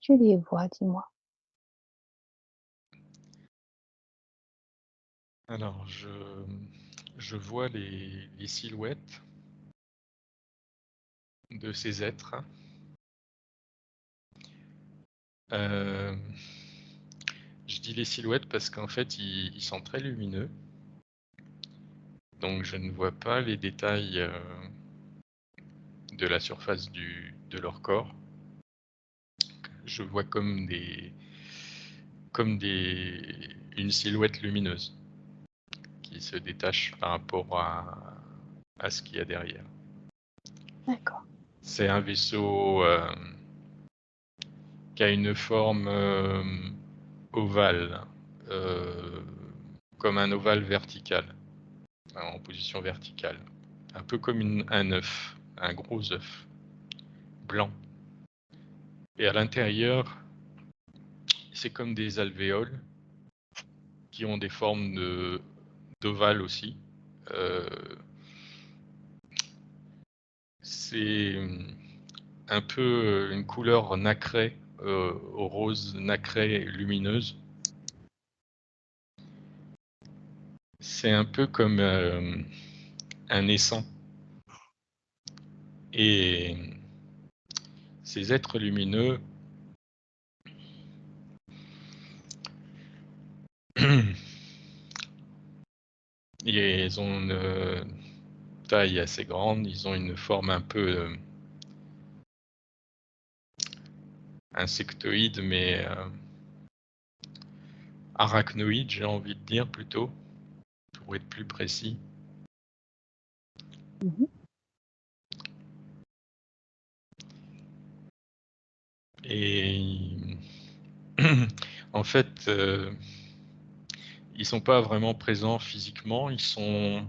tu les vois, dis-moi? Alors, je vois les silhouettes de ces êtres. Hem, je dis les silhouettes parce qu'en fait, ils sont très lumineux, donc je ne vois pas les détails, de la surface de leur corps. Je vois une silhouette lumineuse qui se détache par rapport à ce qu'il y a derrière. D'accord, C'est un vaisseau, qui a une forme, ovale, heu, comme un ovale vertical, en position verticale. Un peu comme un œuf, un gros œuf blanc. Et à l'intérieur, c'est comme des alvéoles qui ont des formes d'ovales aussi. Euh, c'est un peu une couleur nacrée, au rose nacrée lumineuse. C'est un peu comme un essaim. Et ces êtres lumineux, ils ont une taille assez grande, ils ont une forme un peu insectoïde, mais arachnoïde, j'ai envie de dire plutôt, pour être plus précis. mmh. Et en fait, ils sont pas vraiment présents physiquement, ils sont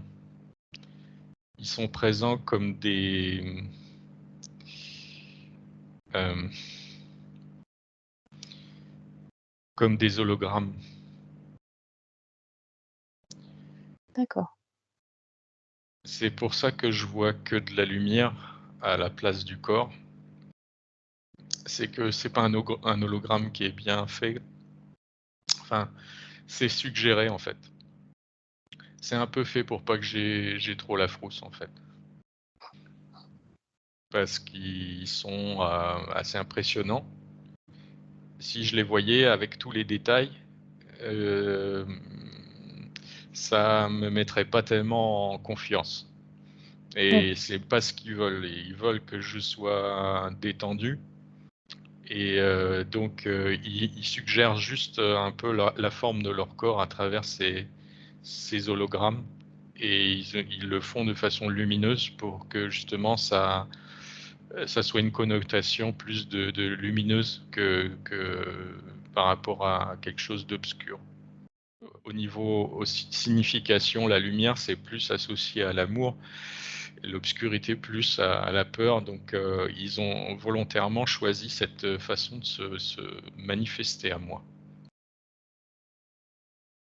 présents euh, comme des hologrammes. D'accord, C'est pour ça que je vois que de la lumière à la place du corps. C'est que c'est pas un hologramme qui est bien fait. Enfin, c'est suggéré en fait. C'est un peu fait pour pas que j'ai trop la frousse en fait. Parce qu'ils sont assez impressionnants. Si je les voyais avec tous les détails, euh, ça me mettrait pas tellement en confiance. oui, Et c'est pas ce qu'ils veulent. Ils veulent que je sois détendu. Et donc, ils suggèrent juste un peu la forme de leur corps à travers ces hologrammes. Et ils le font de façon lumineuse pour que justement ça soit une connotation plus de lumineuse que par rapport à quelque chose d'obscur. Au niveau aussi signification, la lumière, c'est plus associé à l'amour, l'obscurité plus à la peur. Donc, ils ont volontairement choisi cette façon de se manifester à moi.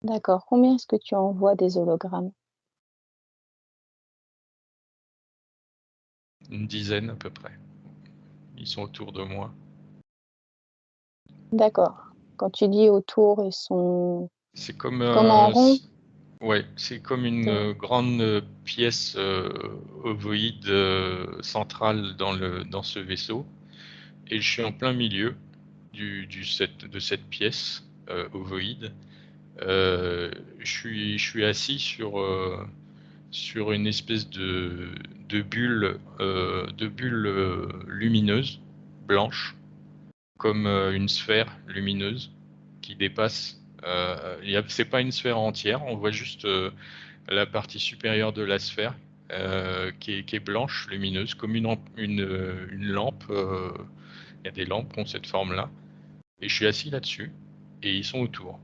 d'accord. Combien est-ce que tu en vois des hologrammes? Une dizaine à peu près. Ils sont autour de moi. D'accord. Quand tu dis autour, ils sont C'est comme, comme en rond? ouais, c'est comme une C'est grande pièce ovoïde centrale dans ce vaisseau. Et je suis en plein milieu de cette pièce ovoïde. Euh, je suis assis sur une espèce de bulle lumineuse, blanche, comme une sphère lumineuse qui dépasse. C'est pas une sphère entière, on voit juste la partie supérieure de la sphère qui est blanche, lumineuse, comme une lampe. Il y a des lampes qui ont cette forme-là. Et je suis assis là-dessus et ils sont autour.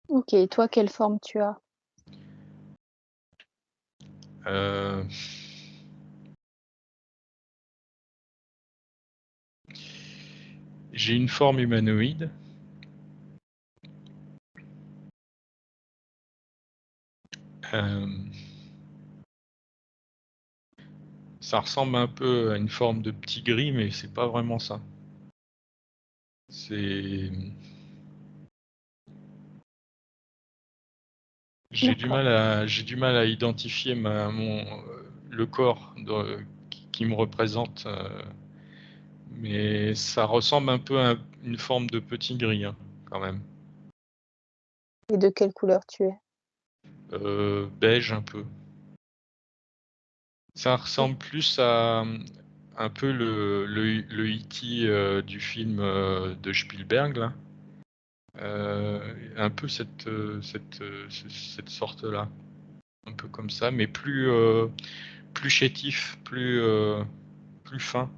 OK, et toi, quelle forme tu as? Euh, j'ai une forme humanoïde. Euh, Ça ressemble un peu à une forme de petit gris, mais c'est pas vraiment ça. C'est... D'accord. J'ai du mal à identifier le corps qui me représente, mais ça ressemble un peu à une forme de petit gris, hein, quand même. Et de quelle couleur tu es? Beige un peu. Ça Mmh. ressemble plus à un peu le E.T. Du film de Spielberg, là. Un peu cette sorte-là. Un peu comme ça, mais plus chétif, plus fin.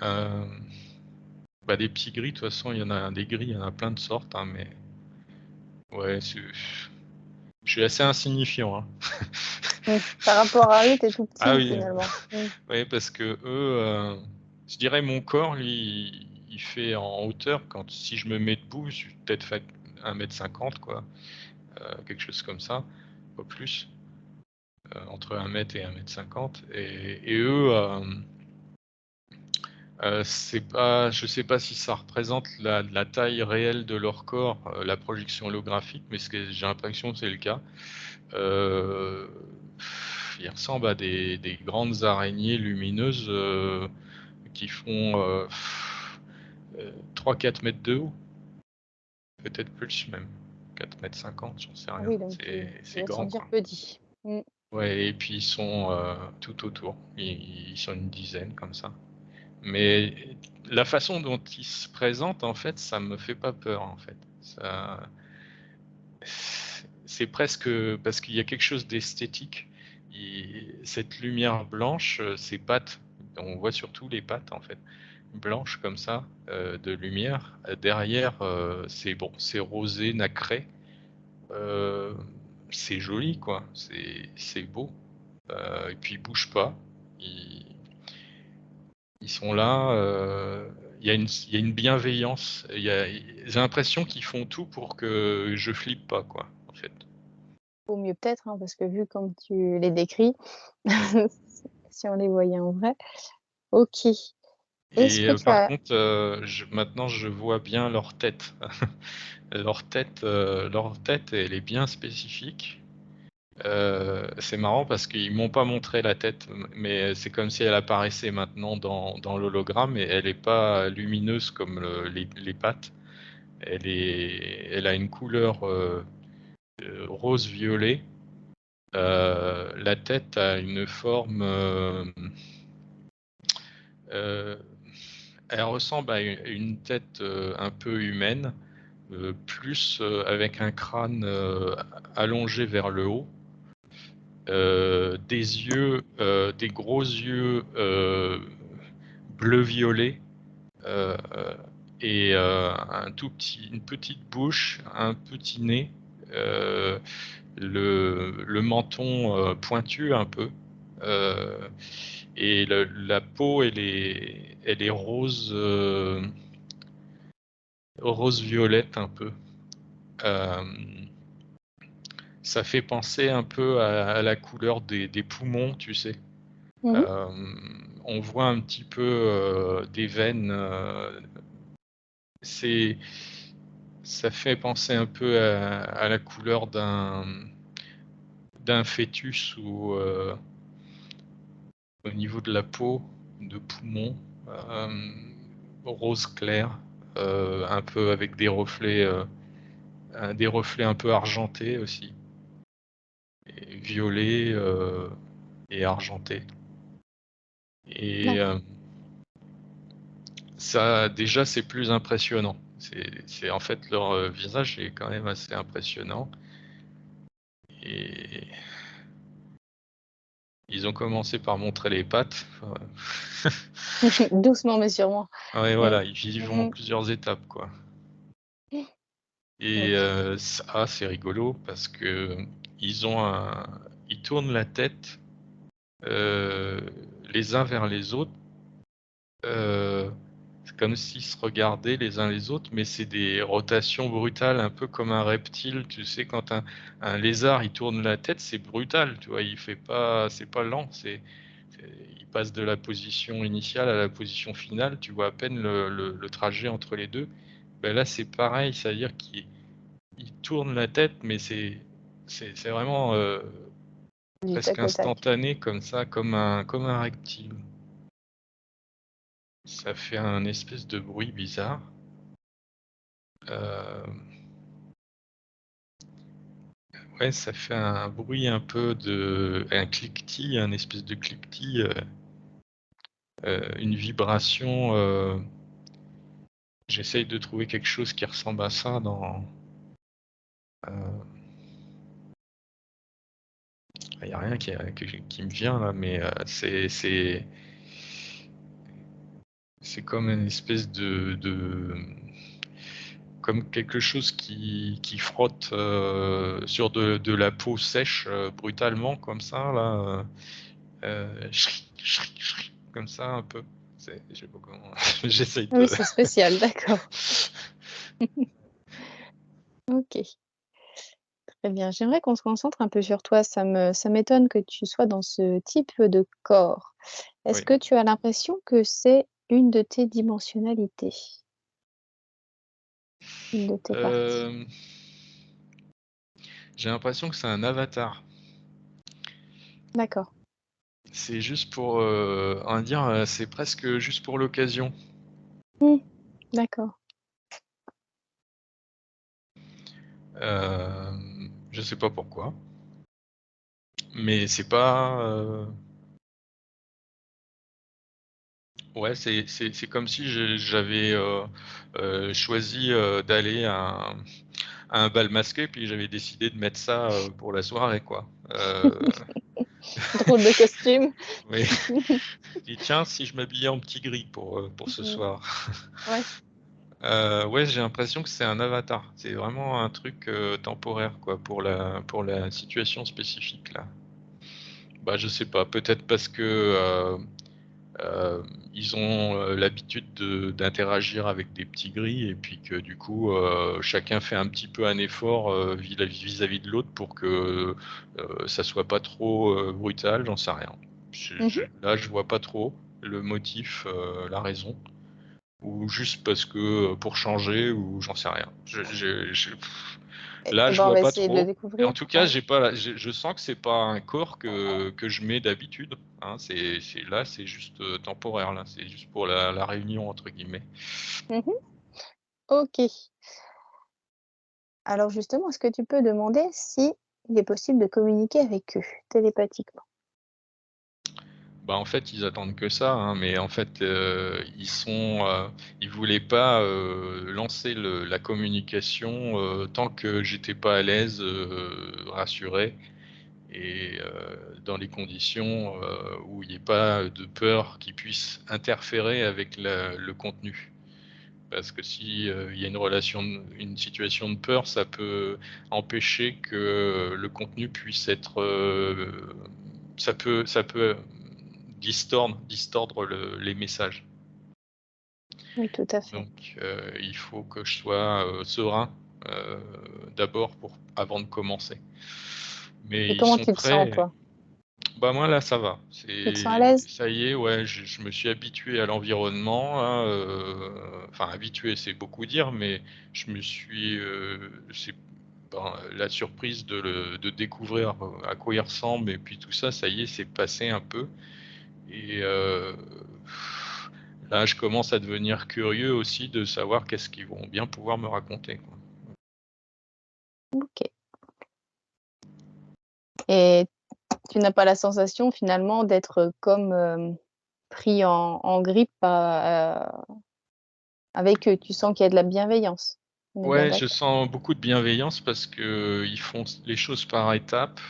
Euh, Bah, des petits gris, de toute façon, il y en a des gris, il y en a plein de sortes, hein, mais ouais, je suis assez insignifiant, hein. Mmh. Par rapport à eux, tu es tout Ah petit oui, finalement. Mmh. ouais, parce que eux, je dirais mon corps, lui, il fait en hauteur. Si je me mets debout, je suis peut-être fait 1,50 m, quoi, quelque chose comme ça, pas plus, entre 1 m et 1,50 m. Et eux, c'est pas, je sais pas si ça représente la taille réelle de leur corps, la projection holographique, mais j'ai l'impression que c'est le cas. Euh, Ils ressemblent à des grandes araignées lumineuses qui font 3-4 mètres de haut, peut-être plus même, 4,50 m, j'en sais Ah rien. oui, donc tu C'est dois te grand, sentir quoi. petit. Mmh. Ouais, et puis ils sont tout autour. Ils sont une dizaine comme ça. Mais la façon dont ils se présentent, en fait, ça me fait pas peur, en fait. C'est presque parce qu'il y a quelque chose d'esthétique. Cette lumière blanche, ces pattes, on voit surtout les pattes, en fait, blanches comme ça, de lumière. Derrière, c'est bon, c'est rosé, nacré. Euh, c'est joli, quoi. C'est beau. Et puis ils bougent pas. Ils, Ils sont là, il y a une bienveillance. J'ai l'impression qu'ils font tout pour que je flippe pas, quoi, en fait. Au mieux peut-être, hein, parce que vu comme tu les décris, si on les voyait en vrai. OK. Est-ce Et que tu par as contre, maintenant je vois bien leur tête. Leur tête, elle est bien spécifique. C'est marrant parce qu'ils m'ont pas montré la tête, mais c'est comme si elle apparaissait maintenant dans l'hologramme et elle est pas lumineuse comme les pattes. Elle a une couleur rose-violet. La tête a une forme, euh, elle ressemble à une tête un peu humaine, plus avec un crâne allongé vers le haut, des gros yeux bleu-violet, euh, et une petite bouche, un petit nez, euh, le menton pointu un peu. euh, et la peau, elle est rose, rose violette un peu. Euh, Ça fait penser un peu à la couleur des poumons, tu sais. mmh. Euh, on voit un petit peu des veines. C'est, Ça fait penser un peu à la couleur d'un fœtus ou au niveau de la peau, de poumon, euh, rose clair, un peu avec des reflets un peu argentés aussi, et violets et argentés. Et D'accord. ça, déjà, c'est plus impressionnant. En fait, leur visage est quand même assez impressionnant. Et ils ont commencé par montrer les pattes. Doucement mais sûrement. Ouais, Mmh. voilà, ils y vont en Mmh. plusieurs étapes, quoi. Et OK. ça, c'est rigolo parce que ils tournent la tête euh, les uns vers les autres, euh, comme s'ils se regardaient les uns les autres, mais c'est des rotations brutales, un peu comme un reptile. Tu sais, quand un lézard il tourne la tête, c'est brutal, tu vois. C'est pas lent, il passe de la position initiale à la position finale. Tu vois à peine le trajet entre les deux. Ben là, c'est pareil, c'est-à-dire qu'il tourne la tête, mais c'est vraiment Du presque tac au tac. instantané comme ça, comme un reptile. Ça fait un espèce de bruit bizarre. Euh, Ouais, ça fait un bruit un peu un cliquetis, un espèce de cliquetis, une vibration. J'essaye de trouver quelque chose qui ressemble à ça dans. Il n'y a rien qui me vient là, mais c'est comme une espèce comme quelque chose qui frotte sur de la peau sèche brutalement comme ça là. Chric, chric, chric, comme ça un peu. Je sais pas comment. J'essaye Ah oui, de. c'est spécial, d'accord. Ok, très bien. J'aimerais qu'on se concentre un peu sur toi. Ça m'étonne que tu sois dans ce type de corps. Est-ce Oui. que tu as l'impression que c'est une de tes dimensionnalités, une de tes parties? Euh, J'ai l'impression que c'est un avatar. D'accord. C'est juste pour en dire, c'est presque juste pour l'occasion. Hmm, d'accord. Euh, je sais pas pourquoi, mais c'est pas. Ouais, c'est comme si j'avais choisi d'aller à un bal masqué, puis j'avais décidé de mettre ça pour la soirée, quoi. Drôle de costume. Oui. Je dis, tiens, si je m'habillais en petit gris pour ce Hmm, soir. ouais. Ouais, j'ai l'impression que c'est un avatar. C'est vraiment un truc temporaire, quoi, pour la situation spécifique, là. Bah, je sais pas, peut-être parce que euh, ils ont l'habitude d'interagir avec des petits gris et puis que du coup, chacun fait un petit peu un effort vis-à-vis de l'autre pour que ça soit pas trop brutal, j'en sais rien. Mhm. Là, je vois pas trop le motif, la raison. Ou juste parce que pour changer, ou j'en sais rien. Là, Eh je ben, on vois va pas essayer de le trop. Et en découvrir. tout cas, Ouais. j'ai pas, je sens que c'est pas un corps que je mets d'habitude. Hein, là, c'est juste temporaire. Là, c'est juste pour la réunion entre guillemets. Mhm. Ok. Alors justement, est-ce que tu peux demander si il est possible de communiquer avec eux télépathiquement? Bah, en fait, ils attendent que ça, hein, mais en fait, ils voulaient pas lancer la communication tant que j'étais pas à l'aise, rassuré. Et dans les conditions où il n'y ait pas de peur qui puisse interférer avec le contenu. Parce que si il y a une situation de peur, ça peut empêcher que le contenu puisse être, ça peut distordre les messages. Oui, tout à fait. Donc il faut que je sois serein euh, d'abord avant de commencer. Mais Et ils comment sont tu te sens, prêts. toi? Bah moi là ça va, Tu te sens à l'aise? ça y est, ouais, je me suis habitué à l'environnement, hein, enfin habitué c'est beaucoup dire, mais je me suis, c'est ben, la surprise de découvrir à quoi il ressemble et puis tout ça, ça y est, c'est passé un peu et là je commence à devenir curieux aussi de savoir qu'est-ce qu'ils vont bien pouvoir me raconter, quoi. OK. Et tu n'as pas la sensation finalement d'être comme, pris en grippe avec eux? Tu sens qu'il y a de la bienveillance? On est bien Ouais, je d'accord? sens beaucoup de bienveillance parce que ils font les choses par étapes.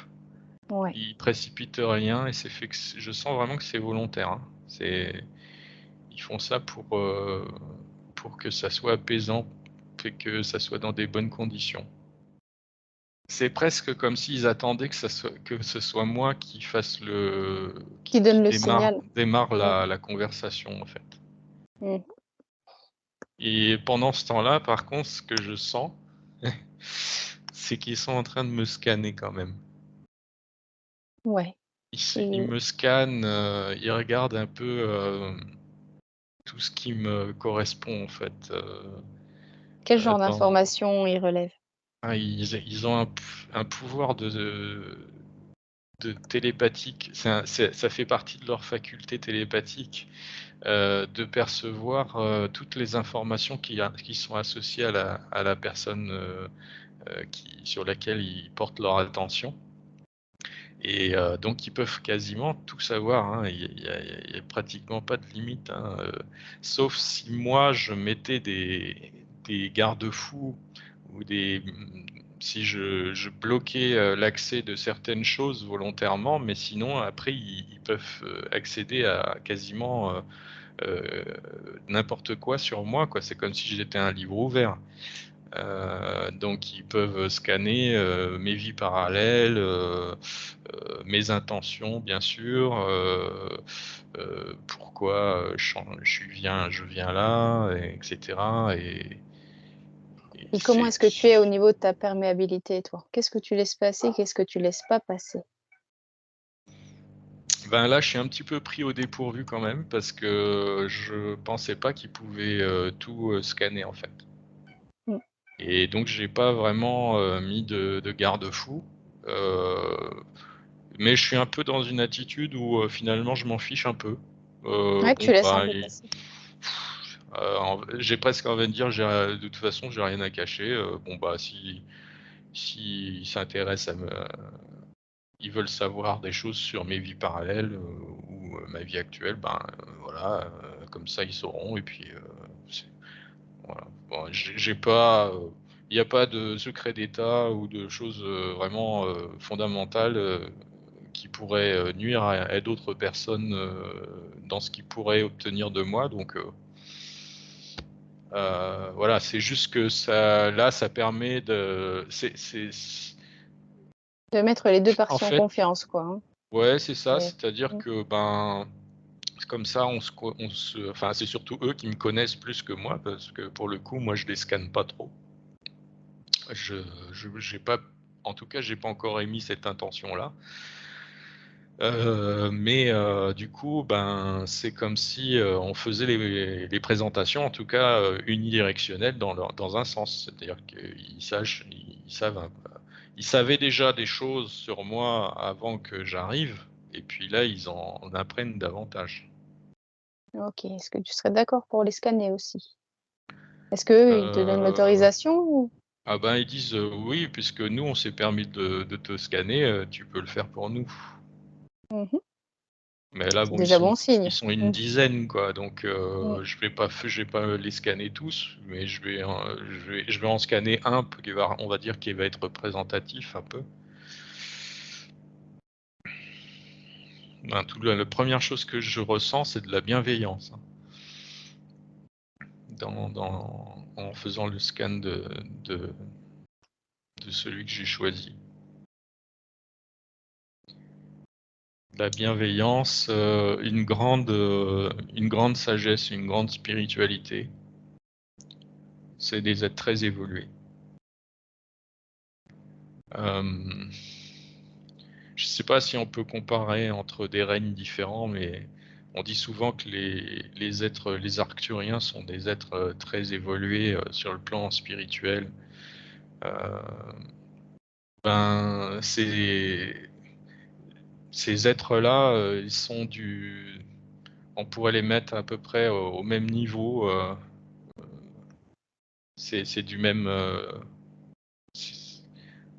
Ouais. Ils précipitent rien et je sens vraiment que c'est volontaire, hein. Ils font ça pour que ça soit apaisant et que ça soit dans des bonnes conditions. C'est presque comme s'ils attendaient que ce soit moi qui fasse Qui donne qui le signal? démarre Ouais. la conversation, en fait. Mmh. Et pendant ce temps-là, par contre, ce que je sens, c'est qu'ils sont en train de me scanner quand même. Ouais. Ils Et me scannent, ils regardent un peu tout ce qui me correspond en fait. quel genre Dans... d'informations ils relèvent? Ah, ils ont un pouvoir de télépathique. Ça fait partie de leur faculté télépathique de percevoir toutes les informations qui sont associées à la personne sur laquelle ils portent leur attention. Et donc ils peuvent quasiment tout savoir, hein. Il y a pratiquement pas de limite, hein, sauf si moi je mettais des garde-fous ou si je bloquais l'accès de certaines choses volontairement, mais sinon après ils peuvent accéder à quasiment n'importe quoi sur moi, quoi. C'est comme si j'étais un livre ouvert. Donc ils peuvent scanner mes vies parallèles, mes intentions bien sûr, pourquoi je viens là, etc. Et Et comment est-ce que tu es au niveau de ta perméabilité, toi? Qu'est-ce que tu laisses passer? Qu'est-ce que tu laisses pas passer? ben là, je suis un petit peu pris au dépourvu quand même parce que je pensais pas qu'ils pouvaient tout scanner en fait. Mmh. Et donc j'ai pas vraiment mis de garde-fou. Mais je suis un peu dans une attitude où finalement je m'en fiche un peu. Ouais, Bon tu laisses un bah, peu passer. j'ai presque envie de dire, de toute façon, j'ai rien à cacher. Bon bah, si ils s'intéressent ils veulent savoir des choses sur mes vies parallèles ou ma vie actuelle, ben voilà, comme ça ils sauront. Et puis voilà. Bon, j'ai pas, il n'y a pas de secret d'État ou de choses vraiment fondamentales qui pourraient nuire à d'autres personnes dans ce qu'ils pourraient obtenir de moi. Donc voilà, c'est juste que ça permet De mettre les 2 en parties en fait, confiance, quoi, hein. ouais, c'est ça. C'est C'est-à-dire mmh, que ben, comme ça, enfin, c'est surtout eux qui me connaissent plus que moi, parce que pour le coup, moi, je les scanne pas trop. Je, j'ai pas, en tout cas, j'ai pas encore émis cette intention-là. Mais du coup, ben, c'est comme si on faisait les présentations, en tout cas unidirectionnelles dans un sens. C'est-à-dire ils savent, ils savaient déjà des choses sur moi avant que j'arrive, et puis là, ils en apprennent davantage. OK. Est-ce que tu serais d'accord pour les scanner aussi? Est-ce qu'eux, ils te donnent Euh, l'autorisation ou? ah ben, ils disent oui, puisque nous, on s'est permis de te scanner, tu peux le faire pour nous. Mmh. Mais là, C'est bon, déjà bon signe. ils sont une Mmh. dizaine, quoi. Donc, Mmh. je vais pas les scanner tous, mais je vais en scanner un on va dire, qui va être représentatif un peu. Ben, la première chose que je ressens, c'est de la bienveillance, hein, en faisant le scan de, de celui que j'ai choisi. La bienveillance, une grande sagesse, une grande spiritualité. C'est des êtres très évolués. Euh, Je ne sais pas si on peut comparer entre des règnes différents, mais on dit souvent que les Arcturiens sont des êtres très évolués sur le plan spirituel. Euh, ben, ces êtres-là, on pourrait les mettre à peu près au même niveau. C'est du même,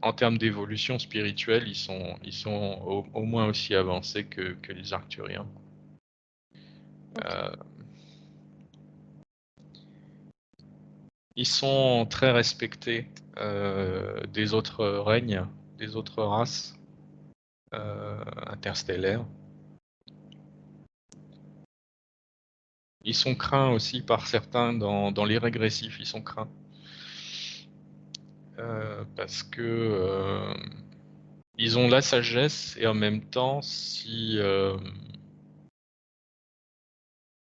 en termes d'évolution spirituelle, ils sont au moins aussi avancés que les Arcturiens. OK. Euh, Ils sont très respectés des autres règnes, des autres races interstellaires. Ils sont craints aussi par certains dans les régressifs, ils sont craints. Parce que ils ont la sagesse et en même temps,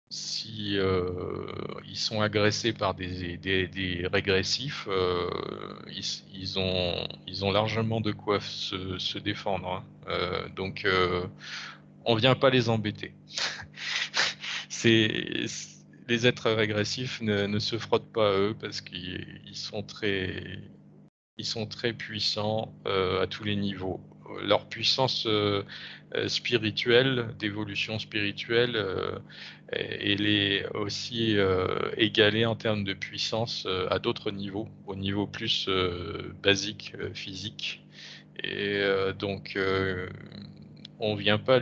si ils sont agressés par des régressifs, ils ont largement de quoi se défendre, hein. Donc, on vient pas les embêter. C'est, les êtres régressifs ne se frottent pas à eux parce qu'ils ils sont très puissants à tous les niveaux. Leur puissance spirituelle, d'évolution spirituelle, elle est aussi égalée en termes de puissance à d'autres niveaux, au niveau plus basique, physique. Et donc, on vient pas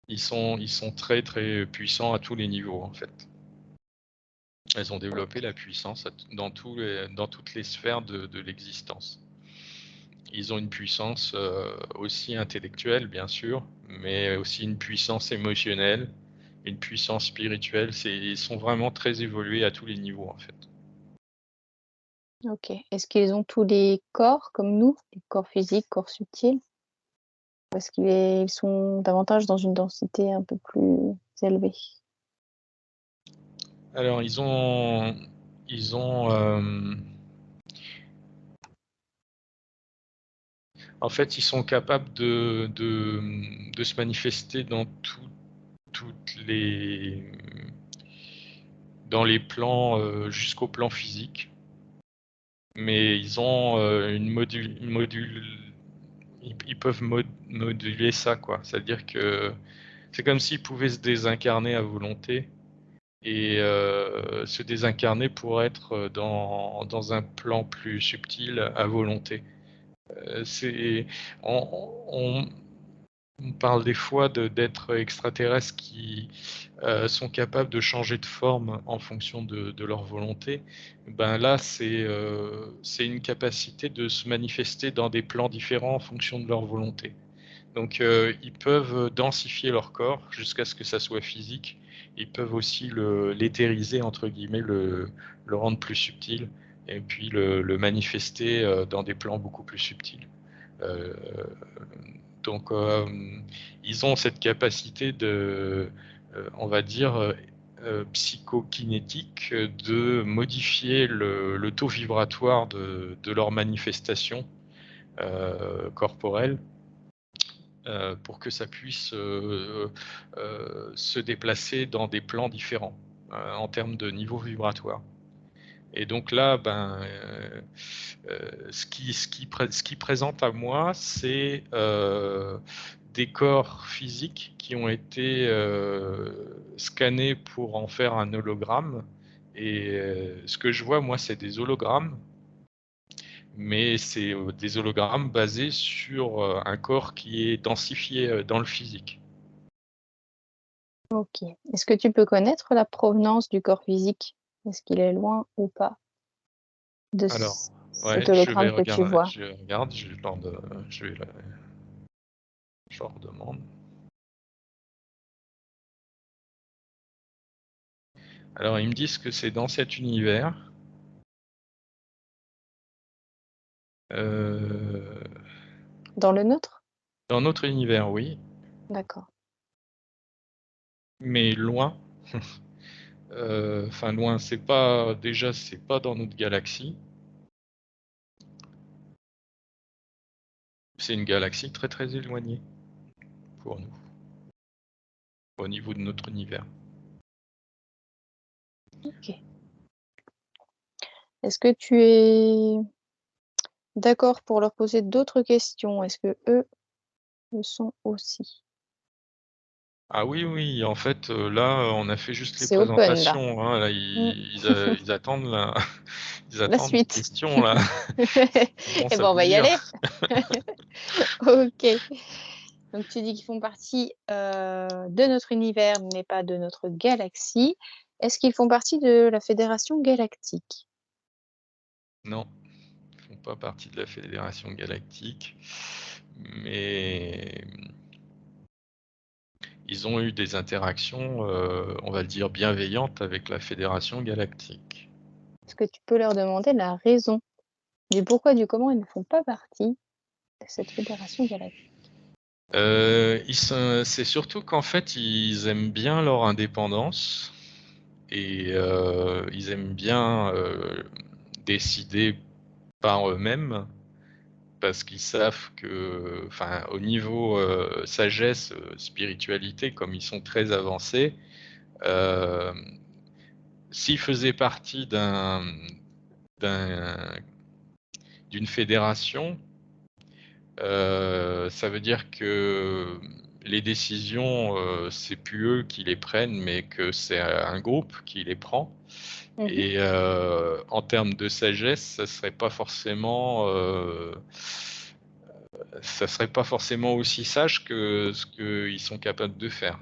ils sont très très puissants à tous les niveaux en fait. Elles ont développé OK. la puissance dans dans toutes les sphères de l'existence. Ils ont une puissance aussi intellectuelle, bien sûr, mais aussi une puissance émotionnelle, une puissance spirituelle. Ils sont vraiment très évolués à tous les niveaux, en fait. OK. Est-ce qu'ils ont tous les corps comme nous? Les corps physiques, corps subtils? Parce qu'ils sont davantage dans une densité un peu plus élevée? Alors, ils ont, en fait, ils sont capables de se manifester toutes dans les plans, jusqu'au plan physique. Mais ils ont ils peuvent moduler ça, quoi. C'est-à-dire que c'est comme s'ils pouvaient se désincarner à volonté et se désincarner pour être dans un plan plus subtil à volonté. C'est, on, on parle des fois d'êtres extraterrestres qui sont capables de changer de forme en fonction de leur volonté. Ben là, c'est une capacité de se manifester dans des plans différents en fonction de leur volonté. Donc, ils peuvent densifier leur corps jusqu'à ce que ça soit physique. Ils peuvent aussi l'éthériser, entre guillemets, le rendre plus subtil, et puis le manifester dans des plans beaucoup plus subtils. Euh, donc, ils ont cette capacité on va dire, psychokinétique, de modifier le taux vibratoire de leur manifestation corporelle pour que ça puisse se déplacer dans des plans différents en termes de niveau vibratoire. Et donc là, ce qui présente à moi, c'est des corps physiques qui ont été scannés pour en faire un hologramme. Et ce que je vois, moi, c'est des hologrammes, mais c'est des hologrammes basés sur un corps qui est densifié dans le physique. OK. Est-ce que tu peux connaître la provenance du corps physique? Est-ce qu'il est loin ou pas de Alors, cet ouais, je vais hologramme que tu regarder, vois? je leur demande. Alors, ils me disent que c'est dans cet univers. Euh, Dans le nôtre? Dans notre univers, oui, D'accord. mais loin. Enfin, loin, c'est pas dans notre galaxie. C'est une galaxie très très éloignée pour nous, au niveau de notre univers. OK. Est-ce que tu es d'accord pour leur poser d'autres questions? Est-ce que eux le sont aussi? Ah oui, oui, en fait, là, on a fait juste les C'est open là. présentations, hein. Là, Mmh. ils attendent ils La attendent les suite. questions là. Ça Eh commence à ben, on va y bouillir. aller. OK. Donc tu dis qu'ils font partie, de notre univers, mais pas de notre galaxie. Est-ce qu'ils font partie de la Fédération galactique? Non, ils font pas partie de la Fédération galactique, mais ils ont eu des interactions, on va le dire, bienveillantes avec la Fédération galactique. Est-ce que tu peux leur demander la raison du pourquoi, du comment ils ne font pas partie de cette Fédération galactique? C'est surtout qu'en fait, ils aiment bien leur indépendance et ils aiment bien, décider par eux-mêmes parce qu'ils savent que enfin, au niveau, sagesse, spiritualité, comme ils sont très avancés, hem, s'ils faisaient partie d'un d'une fédération, ça veut dire que les décisions, c'est plus eux qui les prennent, mais que c'est un groupe qui les prend Mmh. et en termes de sagesse, ça serait pas forcément aussi sage que ce qu'ils sont capables de faire.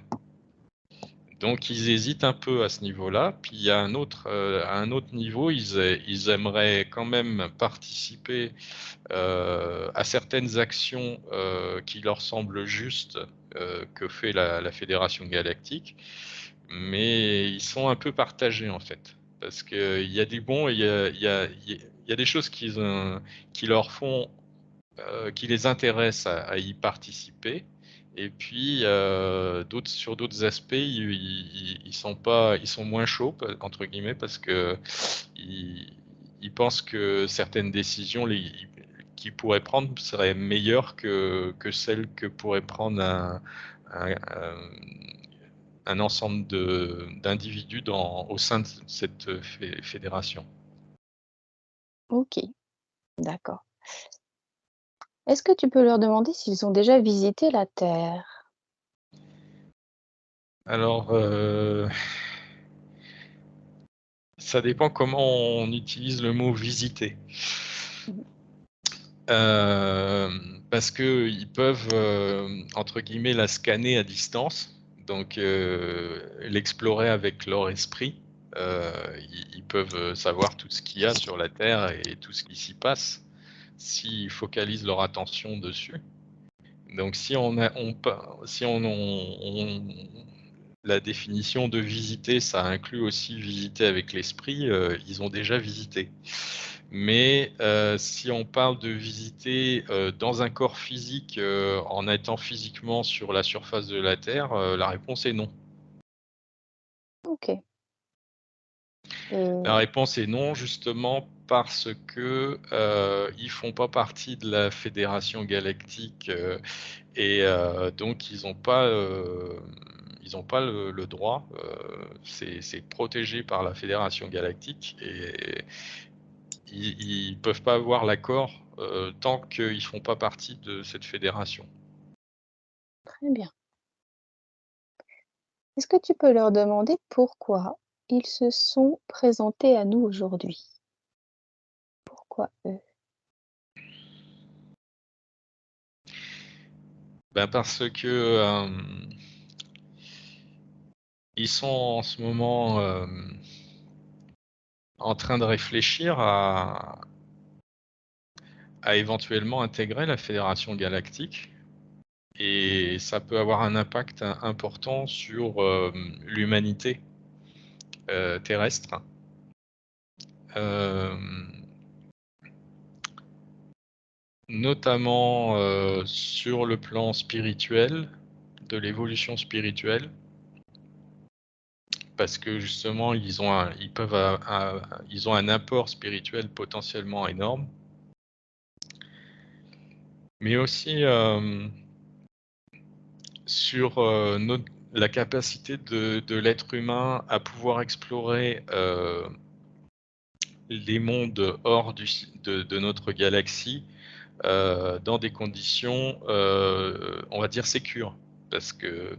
Donc ils hésitent un peu à ce niveau-là. Puis il y a à un autre niveau, ils aimeraient quand même participer à certaines actions qui leur semblent justes que fait la Fédération galactique, mais ils sont un peu partagés en fait. Parce qu'il y a des bons et il y a des choses qui leur font, qui les intéressent à y participer. Et puis sur d'autres aspects, ils sont moins chauds entre guillemets parce que ils, ils pensent que certaines décisions qu'ils pourraient prendre seraient meilleures que celles que pourrait prendre un, un ensemble d'individus au sein de cette fédération. OK, d'accord. Est-ce que tu peux leur demander s'ils ont déjà visité la Terre? Alors, ça dépend comment on utilise le mot visiter. Mmh. Parce qu'ils peuvent, entre guillemets, la scanner à distance, donc l'explorer avec leur esprit. Heu, ils peuvent, savoir tout ce qu'il y a sur la Terre et tout ce qui s'y passe, s'ils focalisent leur attention dessus. Donc si on a on pa si on la définition de visiter, ça inclut aussi visiter avec l'esprit, ils ont déjà visité. Mais si on parle de visiter, dans un corps physique, en étant physiquement sur la surface de la Terre, la réponse est non. OK. La Et réponse est non, justement parce que, ils font pas partie de la Fédération galactique, et donc ils ont pas le droit, c'est protégé par la Fédération galactique et ils peuvent pas avoir l'accord, tant qu'ils font pas partie de cette fédération. très bien. Est-ce que tu peux leur demander pourquoi ils se sont présentés à nous aujourd'hui? Pourquoi eux? Ben, parce que, ils sont en ce moment, en train de réfléchir à éventuellement intégrer la Fédération galactique et ça peut avoir un impact important sur, l'humanité, terrestre. Hem, Notamment, sur le plan spirituel, de l'évolution spirituelle, parce que justement ils ont un apport spirituel potentiellement énorme, mais aussi, sur, la capacité de l'être humain à pouvoir explorer, les mondes hors de notre galaxie, dans des conditions, on va dire sécures. Parce que,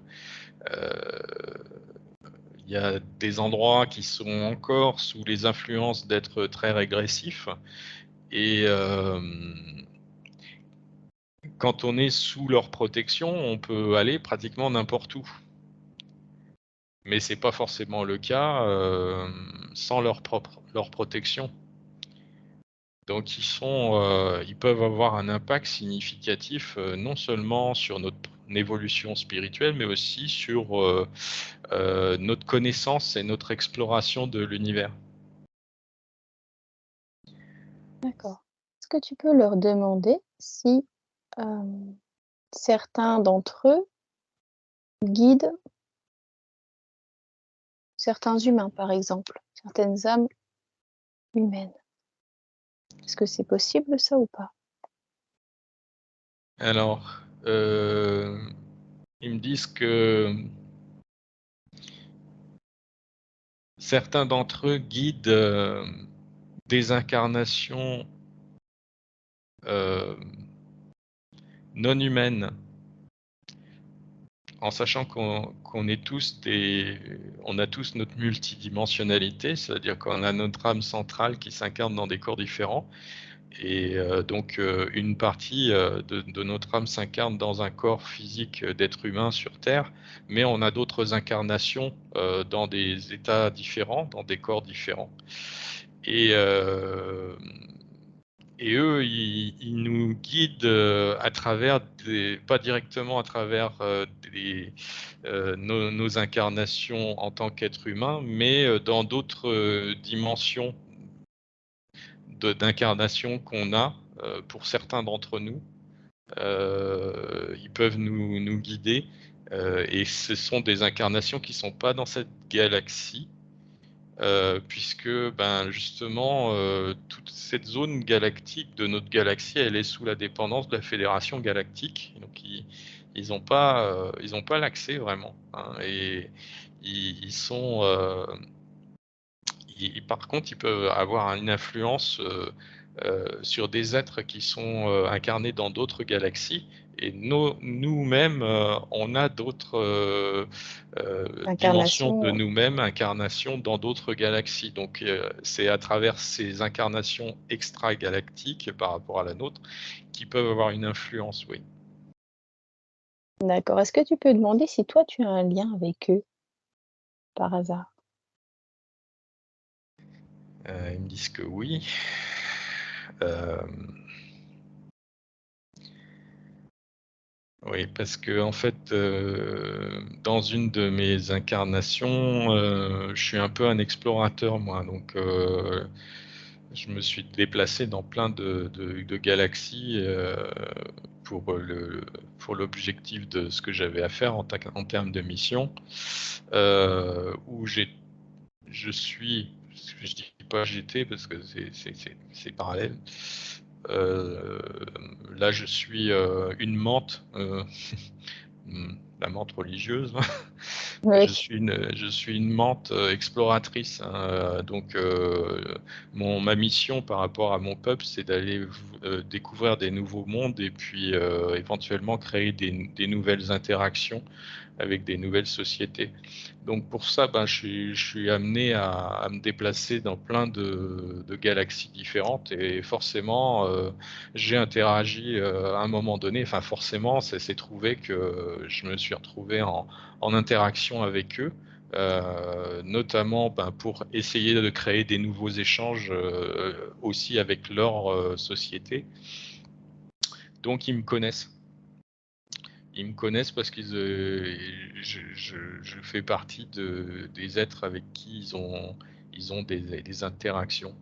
il y a des endroits qui sont encore sous les influences d'êtres très régressifs et quand on est sous leur protection, on peut aller pratiquement n'importe où. Mais c'est pas forcément le cas, sans leur protection. Donc ils peuvent avoir un impact significatif, non seulement sur notre évolution spirituelle, mais aussi sur, notre connaissance et notre exploration de l'univers. D'accord. Est-ce que tu peux leur demander si, hem, certains d'entre eux guident certains humains, par exemple, certaines âmes humaines. Est-ce que c'est possible ça ou pas? Alors, ils me disent que certains d'entre eux guident des incarnations non humaines, en sachant qu'on est tous on a tous notre multidimensionnalité, c'est-à-dire qu'on a notre âme centrale qui s'incarne dans des corps différents. Et donc une partie de notre âme s'incarne dans un corps physique d'être humain sur Terre, mais on a d'autres incarnations dans des états différents, dans des corps différents. Et, et eux, ils nous guident à travers pas directement à travers nos incarnations en tant qu'être humain, mais dans d'autres dimensions d'incarnation qu'on a pour certains d'entre nous. Ils peuvent nous guider et ce sont des incarnations qui ne sont pas dans cette galaxie puisque justement toute cette zone galactique de notre galaxie, elle est sous la dépendance de la Fédération galactique. Donc ils n'ont pas l'accès vraiment, hein, et ils sont par contre, ils peuvent avoir une influence sur des êtres qui sont incarnés dans d'autres galaxies. Et nous-mêmes, on a d'autres dimensions de Incarnation, nous-mêmes, incarnations dans d'autres galaxies. Donc, c'est à travers ces incarnations extra-galactiques par rapport à la nôtre qui peuvent avoir une influence, oui. d'accord. Est-ce que tu peux demander si toi tu as un lien avec eux, par hasard? Ils me disent que oui. Euh, Oui, parce que en fait, dans une de mes incarnations, je suis un peu un explorateur moi, donc je me suis déplacé dans plein de galaxies pour l'objectif de ce que j'avais à faire en termes de mission, où je dis pas j'étais parce que c'est parallèle. Euh, Là, je suis une menthe, la menthe religieuse. Oui, Je suis une menthe exploratrice, hein, donc ma mission par rapport à mon peuple, c'est d'aller découvrir des nouveaux mondes et puis éventuellement créer des nouvelles interactions avec des nouvelles sociétés. Donc pour ça, je suis amené à me déplacer dans plein de galaxies différentes et forcément, j'ai interagi à un moment donné, enfin forcément, ça s'est trouvé que je me suis retrouvé en interaction avec eux. Notamment pour essayer de créer des nouveaux échanges aussi avec leur société. Donc ils me connaissent. Ils me connaissent parce je fais partie des êtres avec qui ils ont des interactions.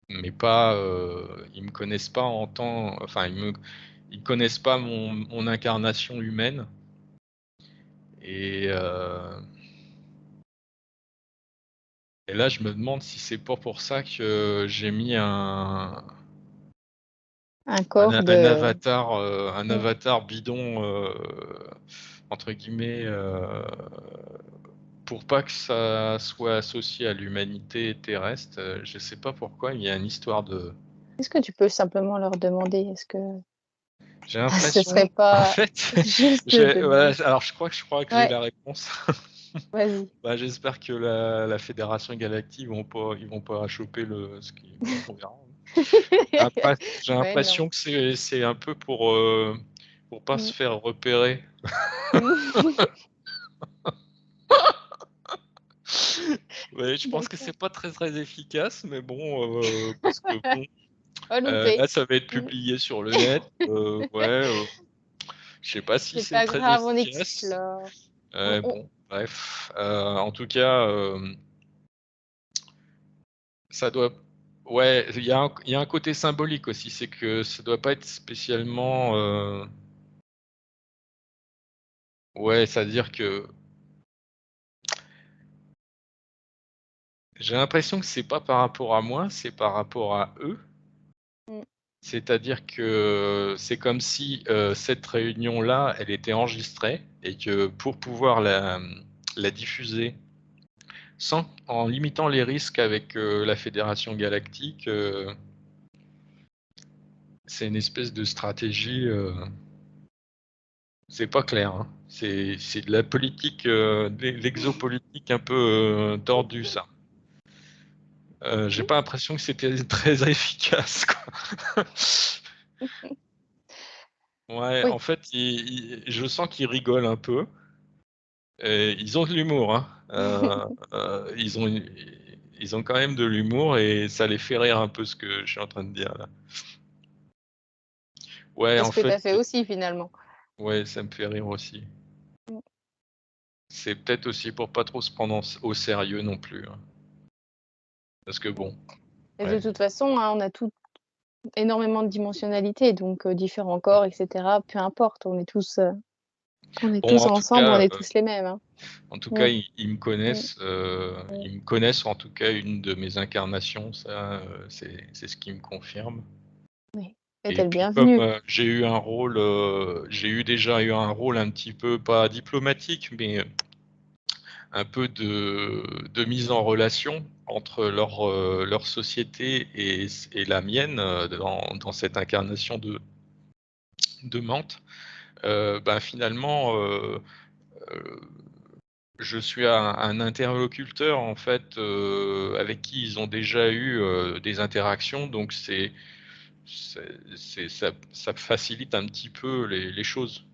Mais pas, ils me connaissent pas en tant, enfin, ils connaissent pas mon incarnation humaine. Et, euh, et là, je me demande si c'est pas pour ça que j'ai mis un corps un mmh, avatar bidon, entre guillemets, pour pas que ça soit associé à l'humanité terrestre. Je sais pas pourquoi, il y a une histoire de. est-ce que tu peux simplement leur demander? Est-ce que J'ai ce serait l'impression, en pas fait, juste de voilà, demander? alors je crois que j'ai Ouais, la réponse. vas-y. J'espère que la Fédération Galactique, ils vont pas choper ce qui, bon, on verra. J'ai Ouais, non. l'impression que c'est un peu pour pas se Mmh. faire repérer. Ouais, je pense que D'accord. c'est pas très efficace, mais bon, parce que bon, Pas loupé. là, ça va être Mmh. publié sur le net. Ouais, je sais pas si C'est c'est pas très grave, on efficace. explore. On Bon, bref. En tout cas, ça doit. Ouais, il y a un côté symbolique aussi, c'est que ça doit pas être spécialement. Ouais, c'est-à-dire que j'ai l'impression que c'est pas par rapport à moi, c'est par rapport à eux. Mmh. C'est-à-dire que c'est comme si, cette réunion-là, elle était enregistrée et que pour pouvoir la diffuser en limitant les risques avec, la Fédération galactique, c'est une espèce de stratégie, c'est pas clair, hein. C'est de la politique, de l'exopolitique un peu, tordue ça. J'ai pas l'impression que c'était très efficace, quoi. Ouais, Oui, en fait, je sens qu'ils rigolent un peu. Et ils ont de l'humour, hein. Ils ont quand même de l'humour et ça les fait rire un peu ce que je suis en train de dire là. Ouais, c'est en ce que tu fait, as fait aussi finalement. ouais, ça me fait rire aussi. Mmh. C'est peut-être aussi pour pas trop se prendre au sérieux non plus, hein. Parce que bon, Et de ouais. toute façon, hein, on a tous énormément de dimensionnalités, donc différents corps et cetera, peu importe, on est Bon, tous ensemble, on est tous les mêmes, hein. en tout cas, Mmh, ils me mmh, connaissent, mmh. ils me connaissent en tout cas une de mes incarnations, ça, c'est ce qu'ils me confirment. Oui, et tu Et es le puis comme, bienvenu. j'ai déjà eu un rôle un petit peu, pas diplomatique, mais un peu de mise en relation entre leur société et la mienne, dans cette incarnation de Mante. Ben, finalement, heu, je suis un interlocuteur en fait, avec qui ils ont déjà eu, des interactions, donc ça facilite un petit peu les choses.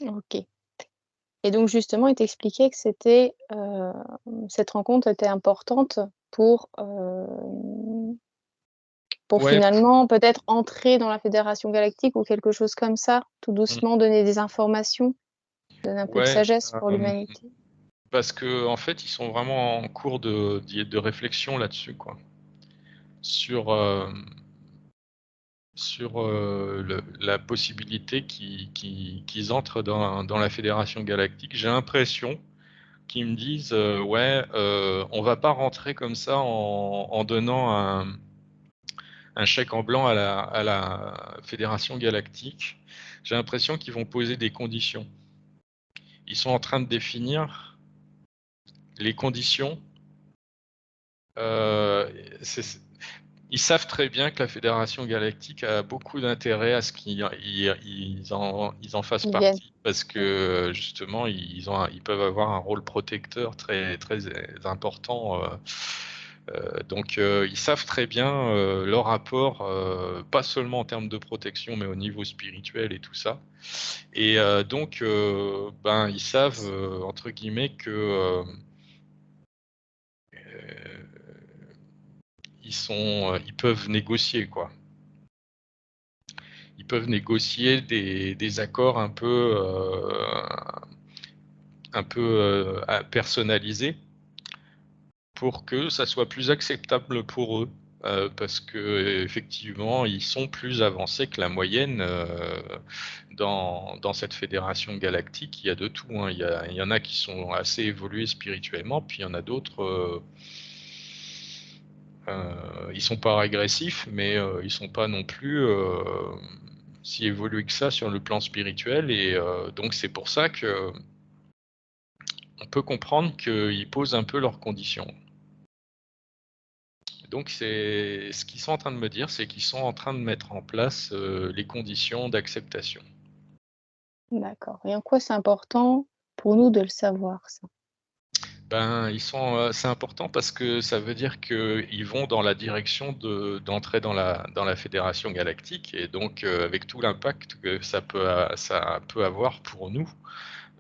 OK. Et donc justement, il t'expliquait que cette rencontre était importante pour Ouais, finalement peut-être entrer dans la Fédération galactique ou quelque chose comme ça, tout mmh, doucement donner des informations, donner un peu de ouais, sagesse pour l'humanité. parce qu'en fait, ils sont vraiment en cours de réflexion là-dessus, quoi. Sur, la possibilité qu'ils entrent dans la Fédération galactique. J'ai l'impression qu'ils me disent, «Ouais, on va pas rentrer comme ça en donnant un chèque en blanc à la Fédération galactique». J'ai l'impression qu'ils vont poser des conditions. Ils sont en train de définir les conditions, heu, c'est ils savent très bien que la Fédération galactique a beaucoup d'intérêt à ce qu'ils en fassent Ils viennent. partie parce Mmh. que justement ils peuvent avoir un rôle protecteur très très important, donc ils savent très bien, leur apport, pas seulement en termes de protection, mais au niveau spirituel et tout ça et donc ben, ils savent, entre guillemets que, ils peuvent négocier, quoi. Ils peuvent négocier des accords un peu, personnalisés pour que ça soit plus acceptable pour eux. Parce qu'effectivement, ils sont plus avancés que la moyenne, dans cette fédération galactique. Il y a de tout, hein. Il y en a qui sont assez évolués spirituellement, puis il y en a d'autres, ils sont pas régressifs, mais ils sont pas non plus, si évolués que ça sur le plan spirituel et donc c'est pour ça qu'on peut comprendre qu'ils posent un peu leurs conditions. Donc c'est ce qu'ils sont en train de me dire, c'est qu'ils sont en train de mettre en place, les conditions d'acceptation. D'accord, et en quoi c'est important pour nous de le savoir ça? Ben, c'est important parce que ça veut dire qu'ils vont dans la direction d'entrer dans la fédération galactique et donc avec tout l'impact que ça peut avoir pour nous,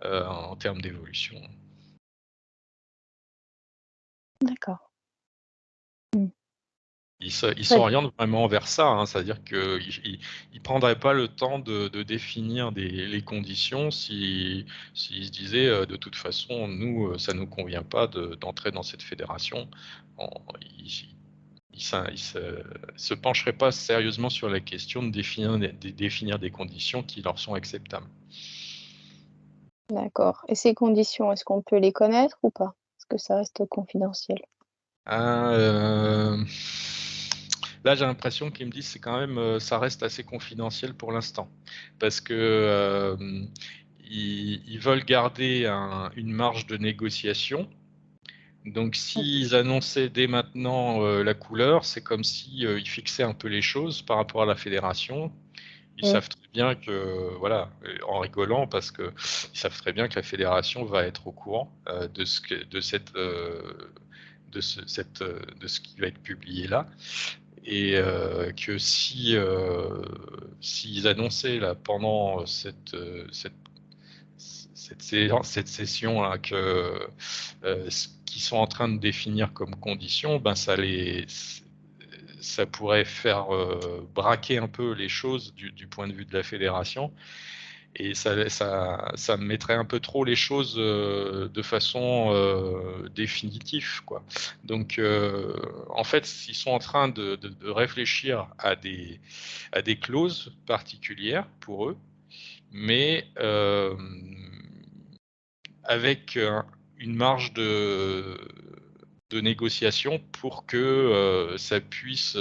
en termes d'évolution. D'accord. Mmh. Ils Très bien. s'orientent vraiment vers ça, hein, c'est-à-dire qu'ils ne prendraient pas le temps de définir les conditions s'ils se disaient de toute façon, nous, ça ne nous convient pas d'entrer dans cette fédération. On- Ils se pencheraient pas sérieusement sur la question de définir des conditions qui leur sont acceptables. D'accord. Et ces conditions, est-ce qu'on peut les connaître ou pas? Est-ce que ça reste confidentiel? Ah, là, j'ai l'impression qu'ils me disent c'est quand même, ça reste assez confidentiel pour l'instant, parce que ils veulent garder une marge de négociation. Donc, OK. s'ils annonçaient dès maintenant la couleur, c'est comme si ils fixaient un peu les choses par rapport à la fédération. Ils Mmh. savent très bien que, voilà, en rigolant, parce que ils savent très bien que la fédération va être au courant de ce que, de cette, de ce qui va être publié là, et que si s'ils annonçaient là pendant cette session là que ce qu'ils sont en train de définir comme conditions, ben ça pourrait faire braquer un peu les choses du point de vue de la fédération, et ça mettrait un peu trop les choses de façon définitive, quoi. Donc, en fait, ils sont en train de réfléchir à des clauses particulières pour eux, mais avec une marge de négociation pour que ça puisse,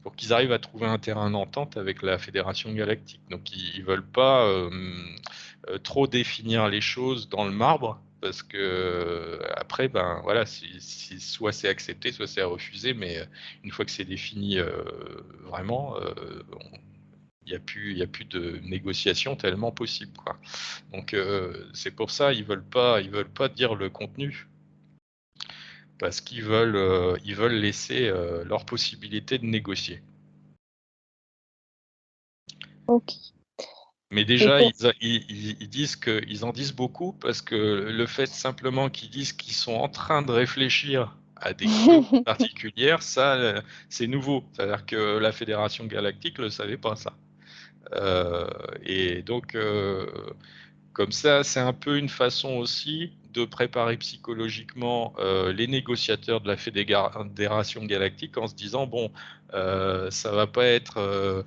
pour qu'ils arrivent à trouver un terrain d'entente avec la Fédération Galactique. Donc ils veulent pas trop définir les choses dans le marbre, parce que après, ben voilà, soit c'est accepté, soit c'est refusé, mais une fois que c'est défini vraiment, il y a plus de négociation tellement possible, quoi. Donc c'est pour ça ils veulent pas dire le contenu, parce ils veulent laisser leur possibilité de négocier. OK. Mais Et déjà pour ils disent qu'ils en disent beaucoup, parce que le fait simplement qu'ils disent qu'ils sont en train de réfléchir à des clauses particulières, ça c'est nouveau. C'est-à-dire que la Fédération Galactique le savait pas, ça. Euh, et donc comme ça, c'est un peu une façon aussi de préparer psychologiquement les négociateurs de la Fédération Galactique, en se disant, bon, ça va pas être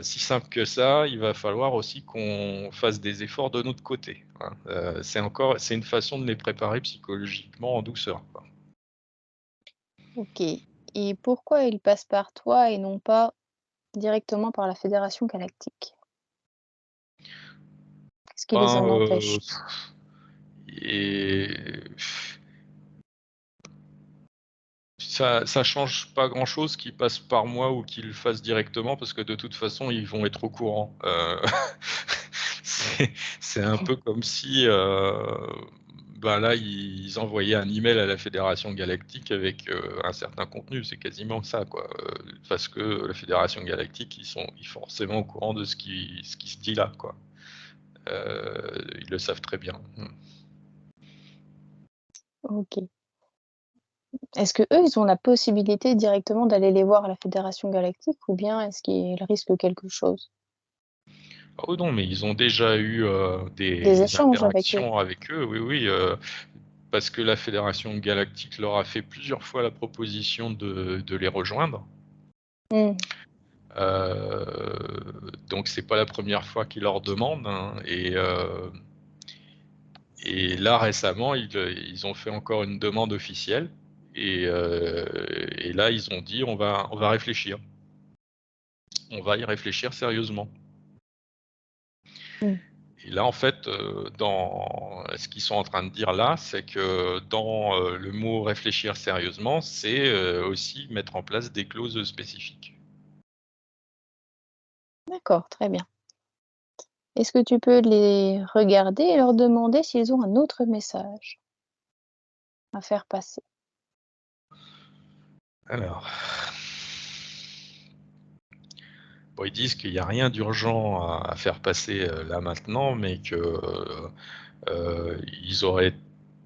si simple que ça, il va falloir aussi qu'on fasse des efforts de notre côté, hein. C'est une façon de les préparer psychologiquement en douceur, quoi. OK. Et pourquoi ils passent par toi et non pas directement par la Fédération galactique? Qu'est-ce qui les Ben, en empêche? et ça change pas grand-chose qu'ils passent par moi ou qu'ils le fassent directement, parce que de toute façon, ils vont être au courant. C'est c'est un peu comme si, bah, là, ils envoyaient un email à la Fédération Galactique avec un certain contenu. C'est quasiment ça, quoi. Parce que la Fédération Galactique, ils sont forcément au courant de ce qui se dit là, quoi. Ils le savent très bien. OK. Est-ce que eux, ils ont la possibilité directement d'aller les voir à la Fédération galactique ou bien est-ce qu'ils risquent quelque chose? Oh non, mais ils ont déjà eu Des des échanges avec eux? interactions avec eux, oui, oui, parce que la Fédération Galactique leur a fait plusieurs fois la proposition de les rejoindre. Mmh. Donc c'est pas la première fois qu'ils leur demandent, hein, et là récemment ils ont fait encore une demande officielle, et là ils ont dit on va réfléchir, on va y réfléchir sérieusement. Mmh. Et là, en fait, dans ce qu'ils sont en train de dire là, c'est que dans le mot réfléchir sérieusement, c'est aussi mettre en place des clauses spécifiques. D'accord, très bien. Est-ce que tu peux les regarder et leur demander s'ils ont un autre message à faire passer? Alors, bon, ils disent qu'il n'y a rien d'urgent à faire passer là maintenant, mais que ils auraient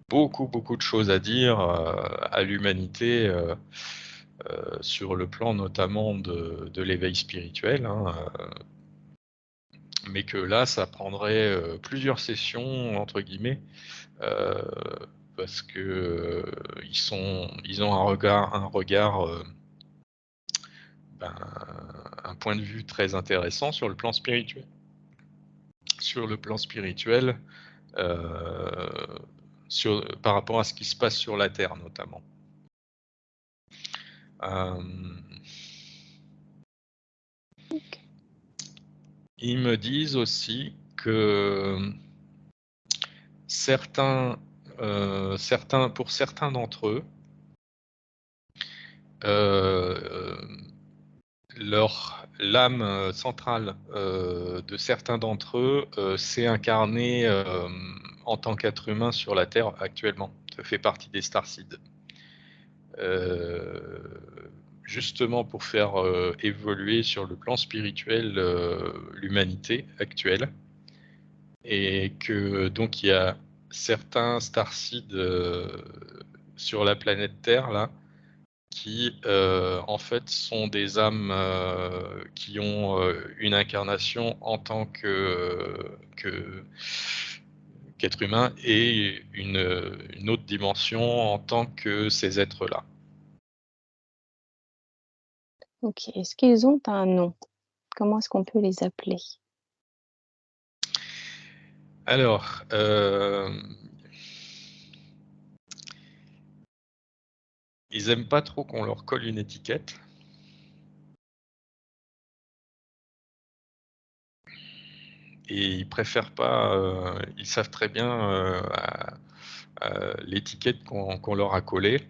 beaucoup, beaucoup de choses à dire à l'humanité sur le plan notamment de l'éveil spirituel, hein, mais que là, ça prendrait plusieurs sessions, entre guillemets, parce que ils ont un regard, un point de vue très intéressant sur le plan spirituel. Sur le plan spirituel, par rapport à ce qui se passe sur la Terre notamment. Ils me disent aussi que pour certains d'entre eux, l'âme centrale de certains d'entre eux s'est incarnée en tant qu'être humain sur la Terre actuellement. Ça fait partie des starseeds. Justement pour faire évoluer sur le plan spirituel l'humanité actuelle. Et que donc il y a certains starseeds sur la planète Terre là, qui en fait sont des âmes qui ont une incarnation en tant qu'être humain et une autre dimension en tant que ces êtres-là. Ok. Est-ce qu'ils ont un nom? Comment est-ce qu'on peut les appeler? Alors, ils aiment pas trop qu'on leur colle une étiquette. Et ils préfèrent pas, ils savent très bien l'étiquette qu'on leur a collée.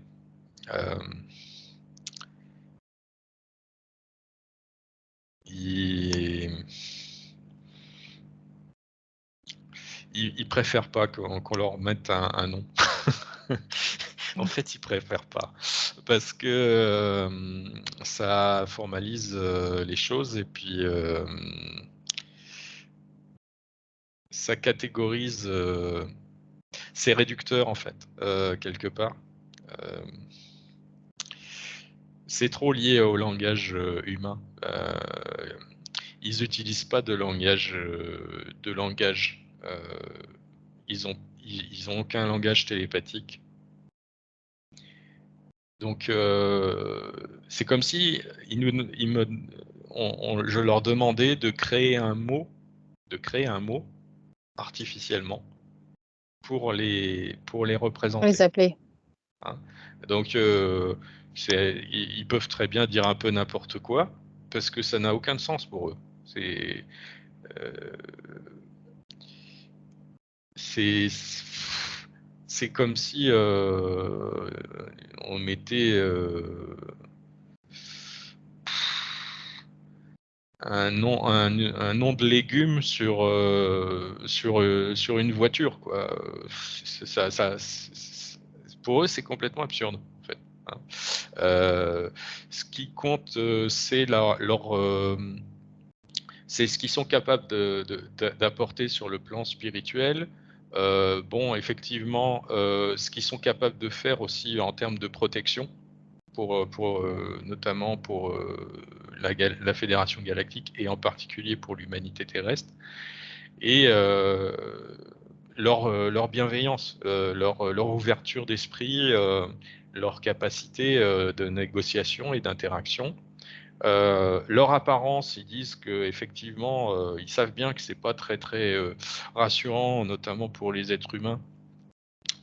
Ils préfèrent pas qu'on leur mette un nom. En fait, ils préfèrent pas parce que ça formalise les choses et puis ça catégorise. C'est réducteur en fait, quelque part. C'est trop lié au langage humain. Ils n'utilisent pas de langage. Ils ont aucun langage télépathique. Donc c'est comme si je leur demandais de créer un mot artificiellement pour les représenter. Les appeler. Hein. Donc ils peuvent très bien dire un peu n'importe quoi parce que ça n'a aucun sens pour eux. C'est comme si on mettait un nom de légume sur une voiture, quoi. Pour eux, c'est complètement absurde, en fait. Hein. Ce qui compte, c'est ce qu'ils sont capables d'apporter sur le plan spirituel. Bon, effectivement, ce qu'ils sont capables de faire aussi en termes de protection, notamment pour la Fédération Galactique et en particulier pour l'humanité terrestre, et leur bienveillance, leur ouverture d'esprit, leur capacité de négociation et d'interaction. Leur apparence, ils disent que effectivement, ils savent bien que c'est pas très très rassurant, notamment pour les êtres humains,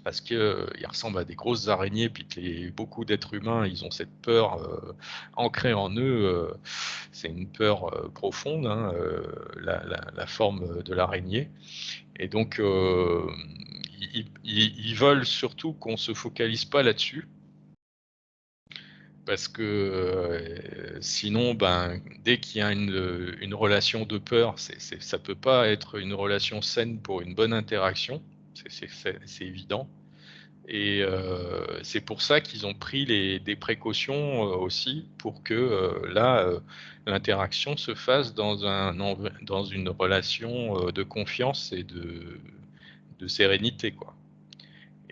parce que ils ressemblent à des grosses araignées, puis que beaucoup d'êtres humains, ils ont cette peur ancrée en eux. C'est une peur profonde, hein, la forme de l'araignée. Et donc, ils veulent surtout qu'on se focalise pas là-dessus. Parce que sinon, dès qu'il y a une relation de peur, ça peut pas être une relation saine pour une bonne interaction, c'est évident. Et c'est pour ça qu'ils ont pris des précautions aussi pour que l'interaction se fasse dans une relation de confiance et de sérénité, quoi.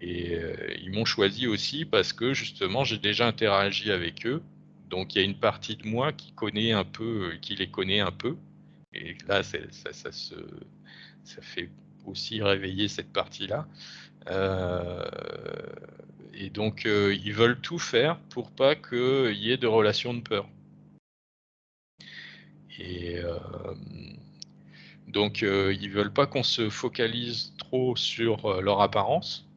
Et ils m'ont choisi aussi parce que justement j'ai déjà interagi avec eux Donc il y a une partie de moi qui les connaît un peu. Et là, ça fait aussi réveiller cette partie-là. Et donc, ils veulent tout faire pour pas qu'il y ait de relations de peur. Et donc, ils veulent pas qu'on se focalise trop sur leur apparence,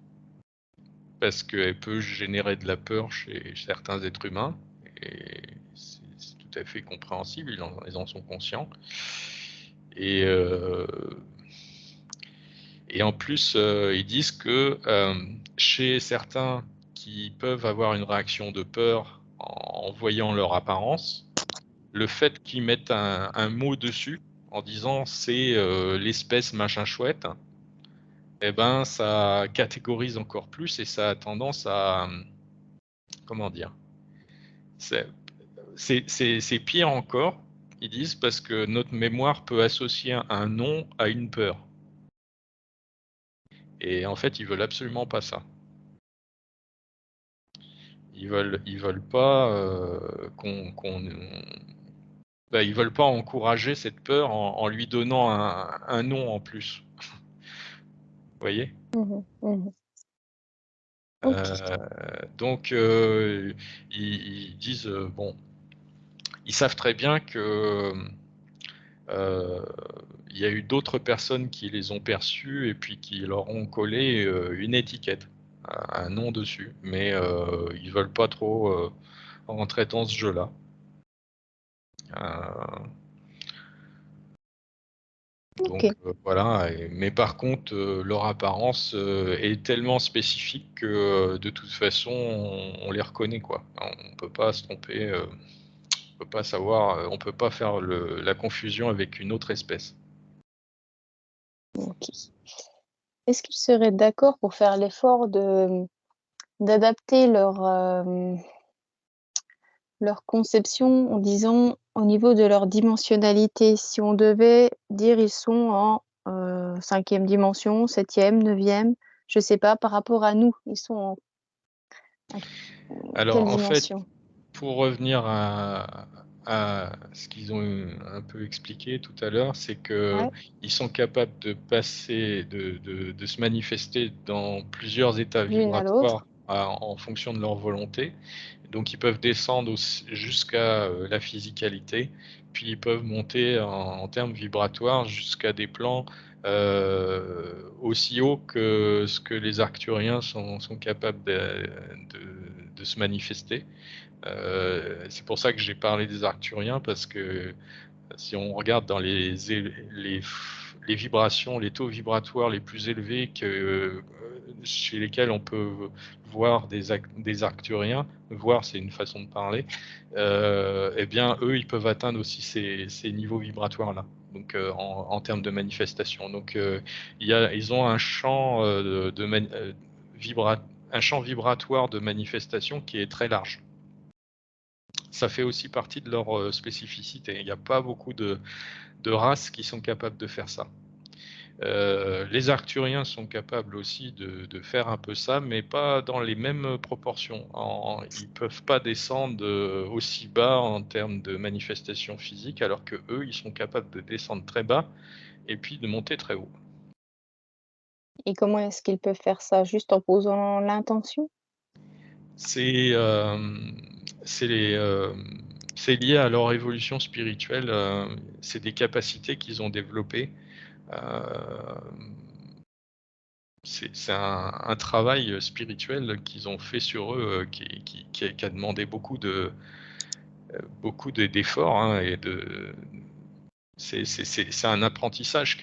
parce qu'elle peut générer de la peur chez certains êtres humains. Et c'est tout à fait compréhensible, ils en sont conscients. Et en plus, ils disent que chez certains qui peuvent avoir une réaction de peur en voyant leur apparence, le fait qu'ils mettent un mot dessus en disant c'est l'espèce machin chouette, eh ben ça catégorise encore plus et ça a tendance à, comment dire, c'est pire encore, ils disent, parce que notre mémoire peut associer un nom à une peur. Et en fait, ils veulent absolument pas ça. Ils veulent pas ils veulent pas encourager cette peur en lui donnant un nom en plus. Vous voyez? Ok. Donc ils disent bon, ils savent très bien que il y a eu d'autres personnes qui les ont perçus et puis qui leur ont collé une étiquette, un nom dessus, mais ils veulent pas trop rentrer dans ce jeu-là. Donc Ok. voilà, mais par contre, leur apparence est tellement spécifique que de toute façon, on les reconnaît, quoi. On peut pas se tromper, on peut pas savoir, on peut pas faire la confusion avec une autre espèce. Ok. Est-ce qu'ils seraient d'accord pour faire l'effort d'adapter leur conception en disant au niveau de leur dimensionnalité? Si on devait dire ils sont en 5e dimension, 7e, 9e, je sais pas, par rapport à nous, ils sont en quelle Alors en fait, dimension? pour revenir à ce qu'ils ont un peu expliqué tout à l'heure, c'est Ouais, qu'ils sont capables de passer, de se manifester dans plusieurs états l'une à vibratoires l'autre. en fonction de leur volonté. Donc ils peuvent descendre jusqu'à la physicalité, puis ils peuvent monter en termes vibratoires jusqu'à des plans aussi hauts que ce que les arcturiens sont capables de se manifester. C'est pour ça que j'ai parlé des arcturiens, parce que si on regarde dans les vibrations, les taux vibratoires les plus élevés chez lesquels on peut voir des arcturiens, voir c'est une façon de parler, eh bien eux ils peuvent atteindre aussi ces niveaux vibratoires-là, donc en termes de manifestation. Donc ils ont un champ, un champ vibratoire de manifestation qui est très large. Ça fait aussi partie de leur spécificité. Il n'y a pas beaucoup de races qui sont capables de faire ça. Les arcturiens sont capables aussi de faire un peu ça, mais pas dans les mêmes proportions. Ils peuvent pas descendre aussi bas en termes de manifestation physique, alors que eux, ils sont capables de descendre très bas et puis de monter très haut. Et comment est-ce qu'ils peuvent faire ça? Juste en posant l'intention? C'est c'est les, c'est lié à leur évolution spirituelle. C'est des capacités qu'ils ont développées. C'est un travail spirituel qu'ils ont fait sur eux, qui a demandé beaucoup d'efforts, hein, et c'est un apprentissage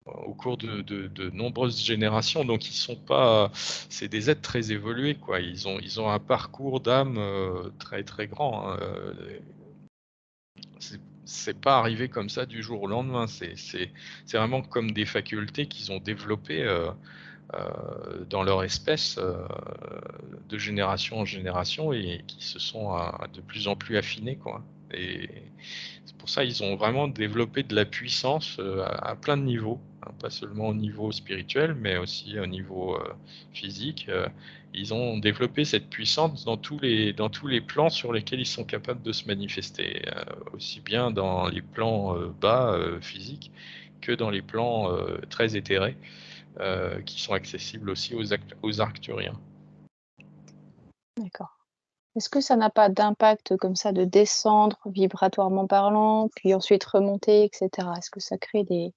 au cours de nombreuses générations. Donc ils sont pas, c'est des êtres très évolués, quoi. Ils ont un parcours d'âme très très grand, hein. C'est pas arrivé comme ça du jour au lendemain. C'est vraiment comme des facultés qu'ils ont développées dans leur espèce de génération en génération, et qui se sont de plus en plus affinées, quoi. Et c'est pour ça ils ont vraiment développé de la puissance à plein de niveaux. hein, pas seulement au niveau spirituel, mais aussi au niveau physique. Ils ont développé cette puissance dans tous les plans sur lesquels ils sont capables de se manifester, aussi bien dans les plans bas physiques que dans les plans très éthérés, qui sont accessibles aussi aux arcturiens. D'accord. Est-ce que ça n'a pas d'impact comme ça de descendre vibratoirement parlant, puis ensuite remonter et cetera? Est-ce que ça crée des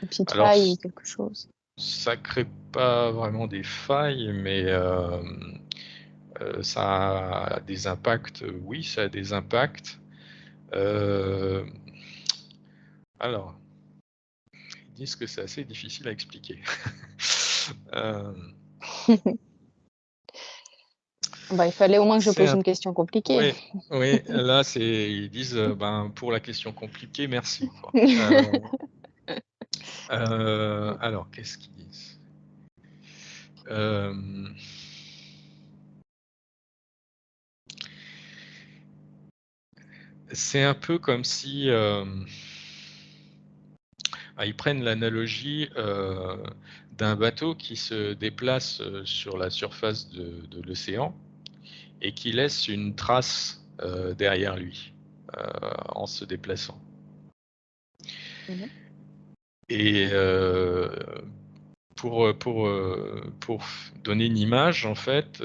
petites Alors, failles ou quelque chose? ça crée pas vraiment des failles, mais ça a des impacts, oui, ça a des impacts. Heu, alors, ils disent que c'est assez difficile à expliquer. Hem, Bah, il fallait au moins que je c'est pose un une question compliquée. Oui, oui, là, ils disent, ben, pour la question compliquée, merci, quoi. Alors qu'est-ce qu'ils disent? Hem, c'est un peu comme si, ils prennent l'analogie, d'un bateau qui se déplace, sur la surface de l'océan et qui laisse une trace, derrière lui, en se déplaçant. Mmh. Et pour donner une image, en fait,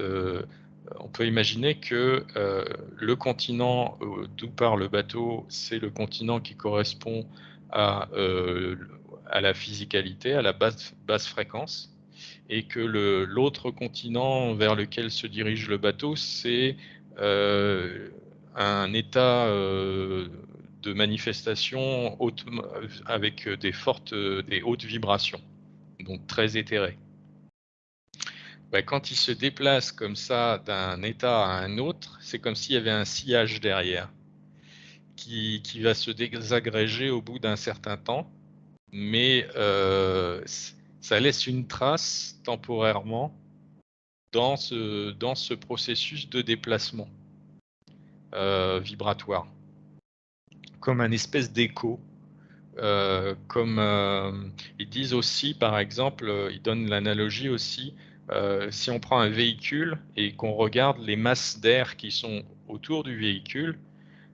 on peut imaginer que, le continent, d'où part le bateau, c'est le continent qui correspond à la physicalité, à la basse fréquence, et que l'autre continent vers lequel se dirige le bateau, c'est, heu, un état, de manifestation haute avec des hautes vibrations, donc très éthérées. Bah, quand il se déplace comme ça d'un état à un autre, c'est comme s'il y avait un sillage derrière qui va se désagréger au bout d'un certain temps, mais ça laisse une trace temporairement dans ce processus de déplacement vibratoire, comme un espèce d'écho. Comme ils disent aussi, par exemple, ils donnent l'analogie aussi, si on prend un véhicule et qu'on regarde les masses d'air qui sont autour du véhicule,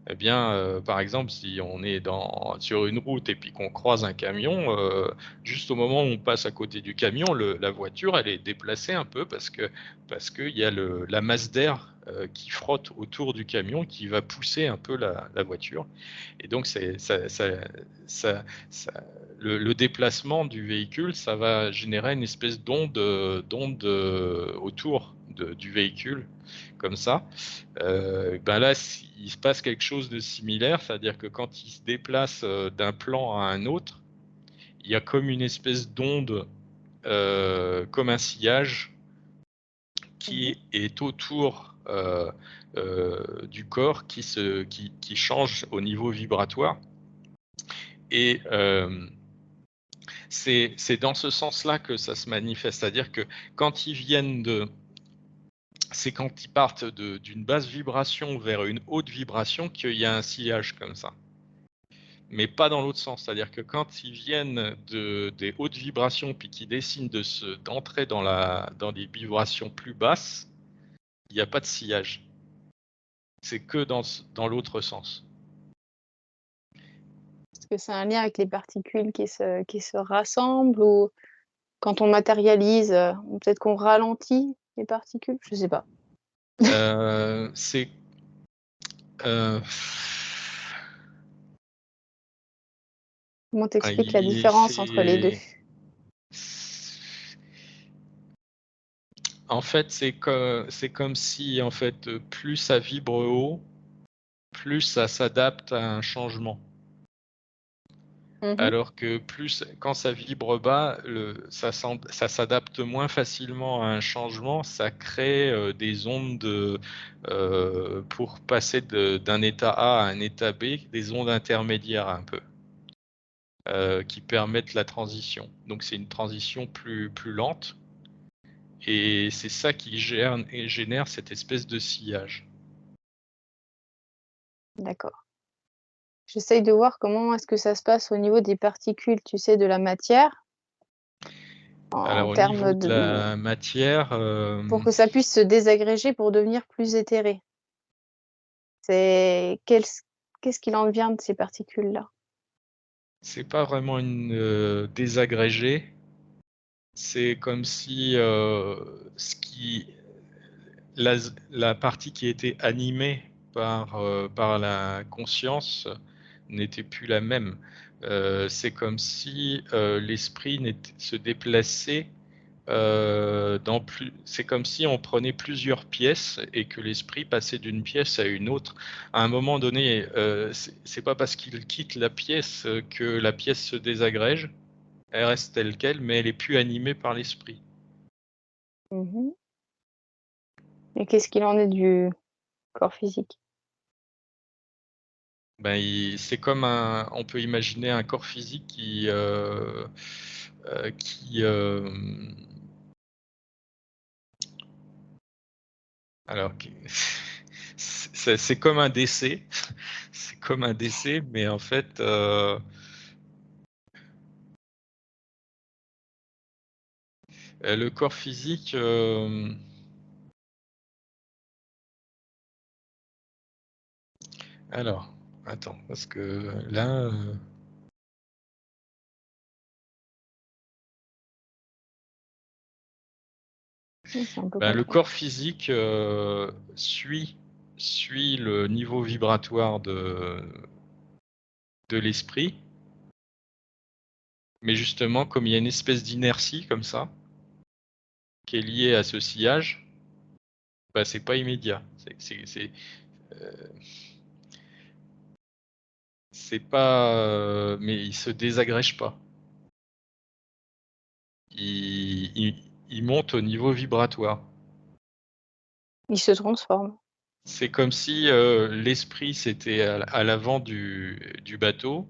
eh bien, par exemple, si on est sur une route et puis qu'on croise un camion, juste au moment où on passe à côté du camion, la voiture, elle est déplacée un peu parce qu'il y a la masse d'air qui frotte autour du camion qui va pousser un peu la voiture. Et donc, ça- le déplacement du véhicule, ça va générer une espèce d'onde autour du véhicule, comme ça. Ben là, il se passe quelque chose de similaire, c'est-à-dire que quand il se déplace d'un plan à un autre, il y a comme une espèce d'onde, comme un sillage Mmh. qui est autour du corps qui change au niveau vibratoire. Et c'est dans ce sens-là que ça se manifeste, c'est-à-dire que quand ils viennent de c'est quand ils partent d'une basse vibration vers une haute vibration qu'il y a un sillage comme ça. Mais pas dans l'autre sens, c'est-à-dire que quand ils viennent des hautes vibrations puis qu'ils décident d'entrer dans des vibrations plus basses, il n'y a pas de sillage. C'est que dans l'autre sens. Est-ce que c'est un lien avec les particules qui se rassemblent ou quand on matérialise, ou peut-être qu'on ralentit les particules? Je sais pas. C'est euh, Comment t'expliques la il- différence entre les 2? c'est En fait, c'est comme si, en fait, plus ça vibre haut, plus ça s'adapte à un changement. Mmh. Alors que quand ça vibre bas, ça s'adapte moins facilement à un changement, ça crée, des ondes pour passer d'un état A à un état B, des ondes intermédiaires un peu, qui permettent la transition. Donc c'est une transition plus lente et c'est ça qui génère cette espèce de sillage. D'accord. J'essaye de voir comment est-ce que ça se passe au niveau des particules, tu sais, de la matière, en Alors au niveau termes de de la matière, pour que ça puisse se désagréger pour devenir plus éthéré. Qu'est-ce qu'il en vient de ces particules-là? c'est pas vraiment une, désagrégée. C'est comme si, ce qui la partie qui était animée par la conscience n'était plus la même. C'est comme si, l'esprit se déplaçait, c'est comme si on prenait plusieurs pièces et que l'esprit passait d'une pièce à une autre. À un moment donné, c'est pas parce qu'il quitte la pièce, que la pièce se désagrège. Elle reste telle quelle, mais elle est plus animée par l'esprit. Mmh. Et qu'est-ce qu'il en est du corps physique? Ben, c'est comme on peut imaginer un corps physique qui, alors, c'est comme un décès, c'est comme un décès, mais en fait, le corps physique, alors, attends, parce que là, C'est un peu ben, le complexe. corps physique, suit le niveau vibratoire de l'esprit, mais justement, comme il y a une espèce d'inertie comme ça, qui est liée à ce sillage, bah, c'est pas immédiat. Heu, c'est pas, mais il se désagrège pas. Il monte au niveau vibratoire. Il se transforme. C'est comme si, l'esprit, c'était à l'avant du bateau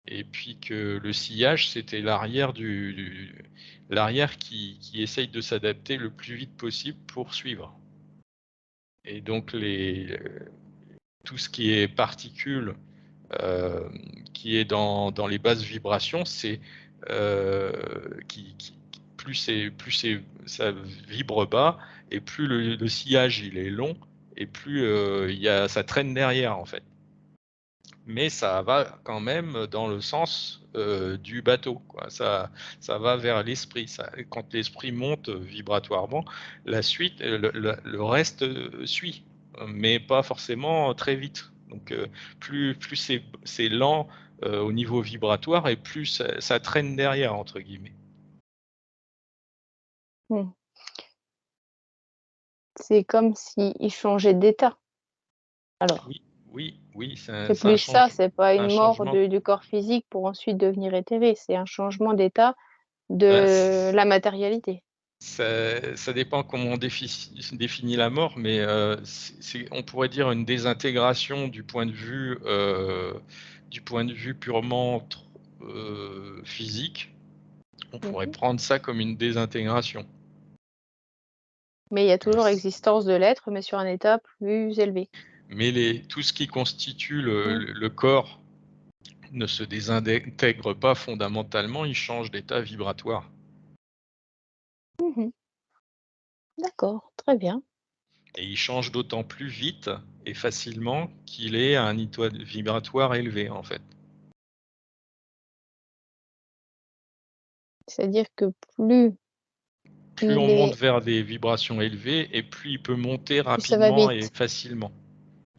et puis que le sillage, c'était l'arrière qui essaye de s'adapter le plus vite possible pour suivre. Et donc tout ce qui est particules, heu, qui est dans les basses vibrations, c'est, qui plus ça vibre bas et plus le sillage il est long et plus, ça traîne derrière en fait. Mais ça va quand même dans le sens, du bateau quoi. Ça va vers l'esprit. Quand l'esprit monte, vibratoirement, la suite, le reste, suit, mais pas forcément très vite. Donc, plus c'est lent, au niveau vibratoire et plus ça «traîne derrière» entre guillemets. Mmh. C'est comme s'il changeait d'état, alors. Oui, oui, oui, C'est plus ça, c'est pas c'est un une mort changement. du corps physique pour ensuite devenir éthéré, c'est un changement d'état Bah, de la matérialité. ça dépend comment on définit la mort, mais on pourrait dire une désintégration du point de vue purement physique. On pourrait Mmh. prendre ça comme une désintégration. Mais il y a toujours S existence de l'être, mais sur un état plus élevé. mais tout ce qui constitue Mmh. le corps ne se désintègre pas fondamentalement, il change d'état vibratoire. Mmh. D'accord, très bien. Et il change d'autant plus vite et facilement qu'il est à un niveau vibratoire élevé, en fait. C'est-à-dire que plus Plus on il monte est vers des vibrations élevées et plus il peut monter plus ça va rapidement et vite. facilement.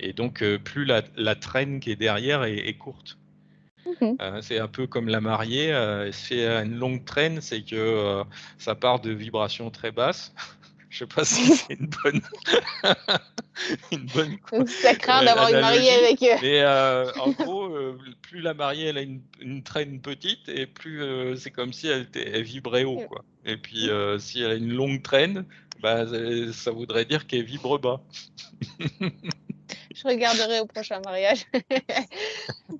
Et donc, plus la traîne qui est derrière est courte. Mmh. C'est un peu comme la mariée, si elle a une longue traîne, c'est que, ça part de vibrations très basses. Je sais pas si c'est une bonne une bonne co Donc ça craint d'avoir une mariée analogie, avec, mais, en gros, plus la mariée elle a une traîne petite et plus, c'est comme si elle vibrait haut, quoi. Et puis, si elle a une longue traîne, bah, ça voudrait dire qu'elle vibre bas. je regarderai au prochain mariage.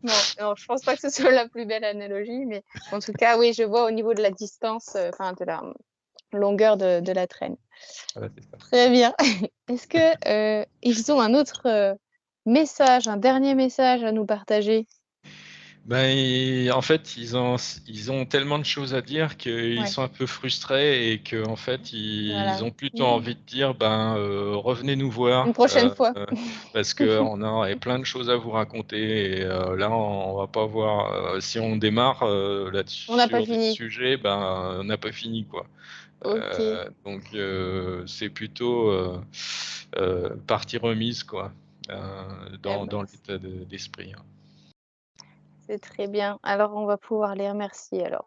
Bon, non, je pense pas que ce soit la plus belle analogie, mais en tout cas, oui, je vois au niveau de la distance, enfin de la longueur de la traîne. Voilà, c'est ça. Très bien. Est-ce que, ils ont un autre, message, un dernier message à nous partager? En fait, ils ont tellement de choses à dire qu'ils Ouais, sont un peu frustrés et qu'en fait, ils voilà. ont plutôt Mmh. envie de dire, revenez nous Une voir, prochaine fois. parce qu'on aurait plein de choses à vous raconter et là, on va pas voir, si on démarre là-dessus On n'a pas sur des fini. sujets, on n'a pas fini, quoi. OK, C'est plutôt partie remise, quoi, eh dans ben, l'état d'esprit, hein. c'est très bien. Alors on va pouvoir les remercier alors.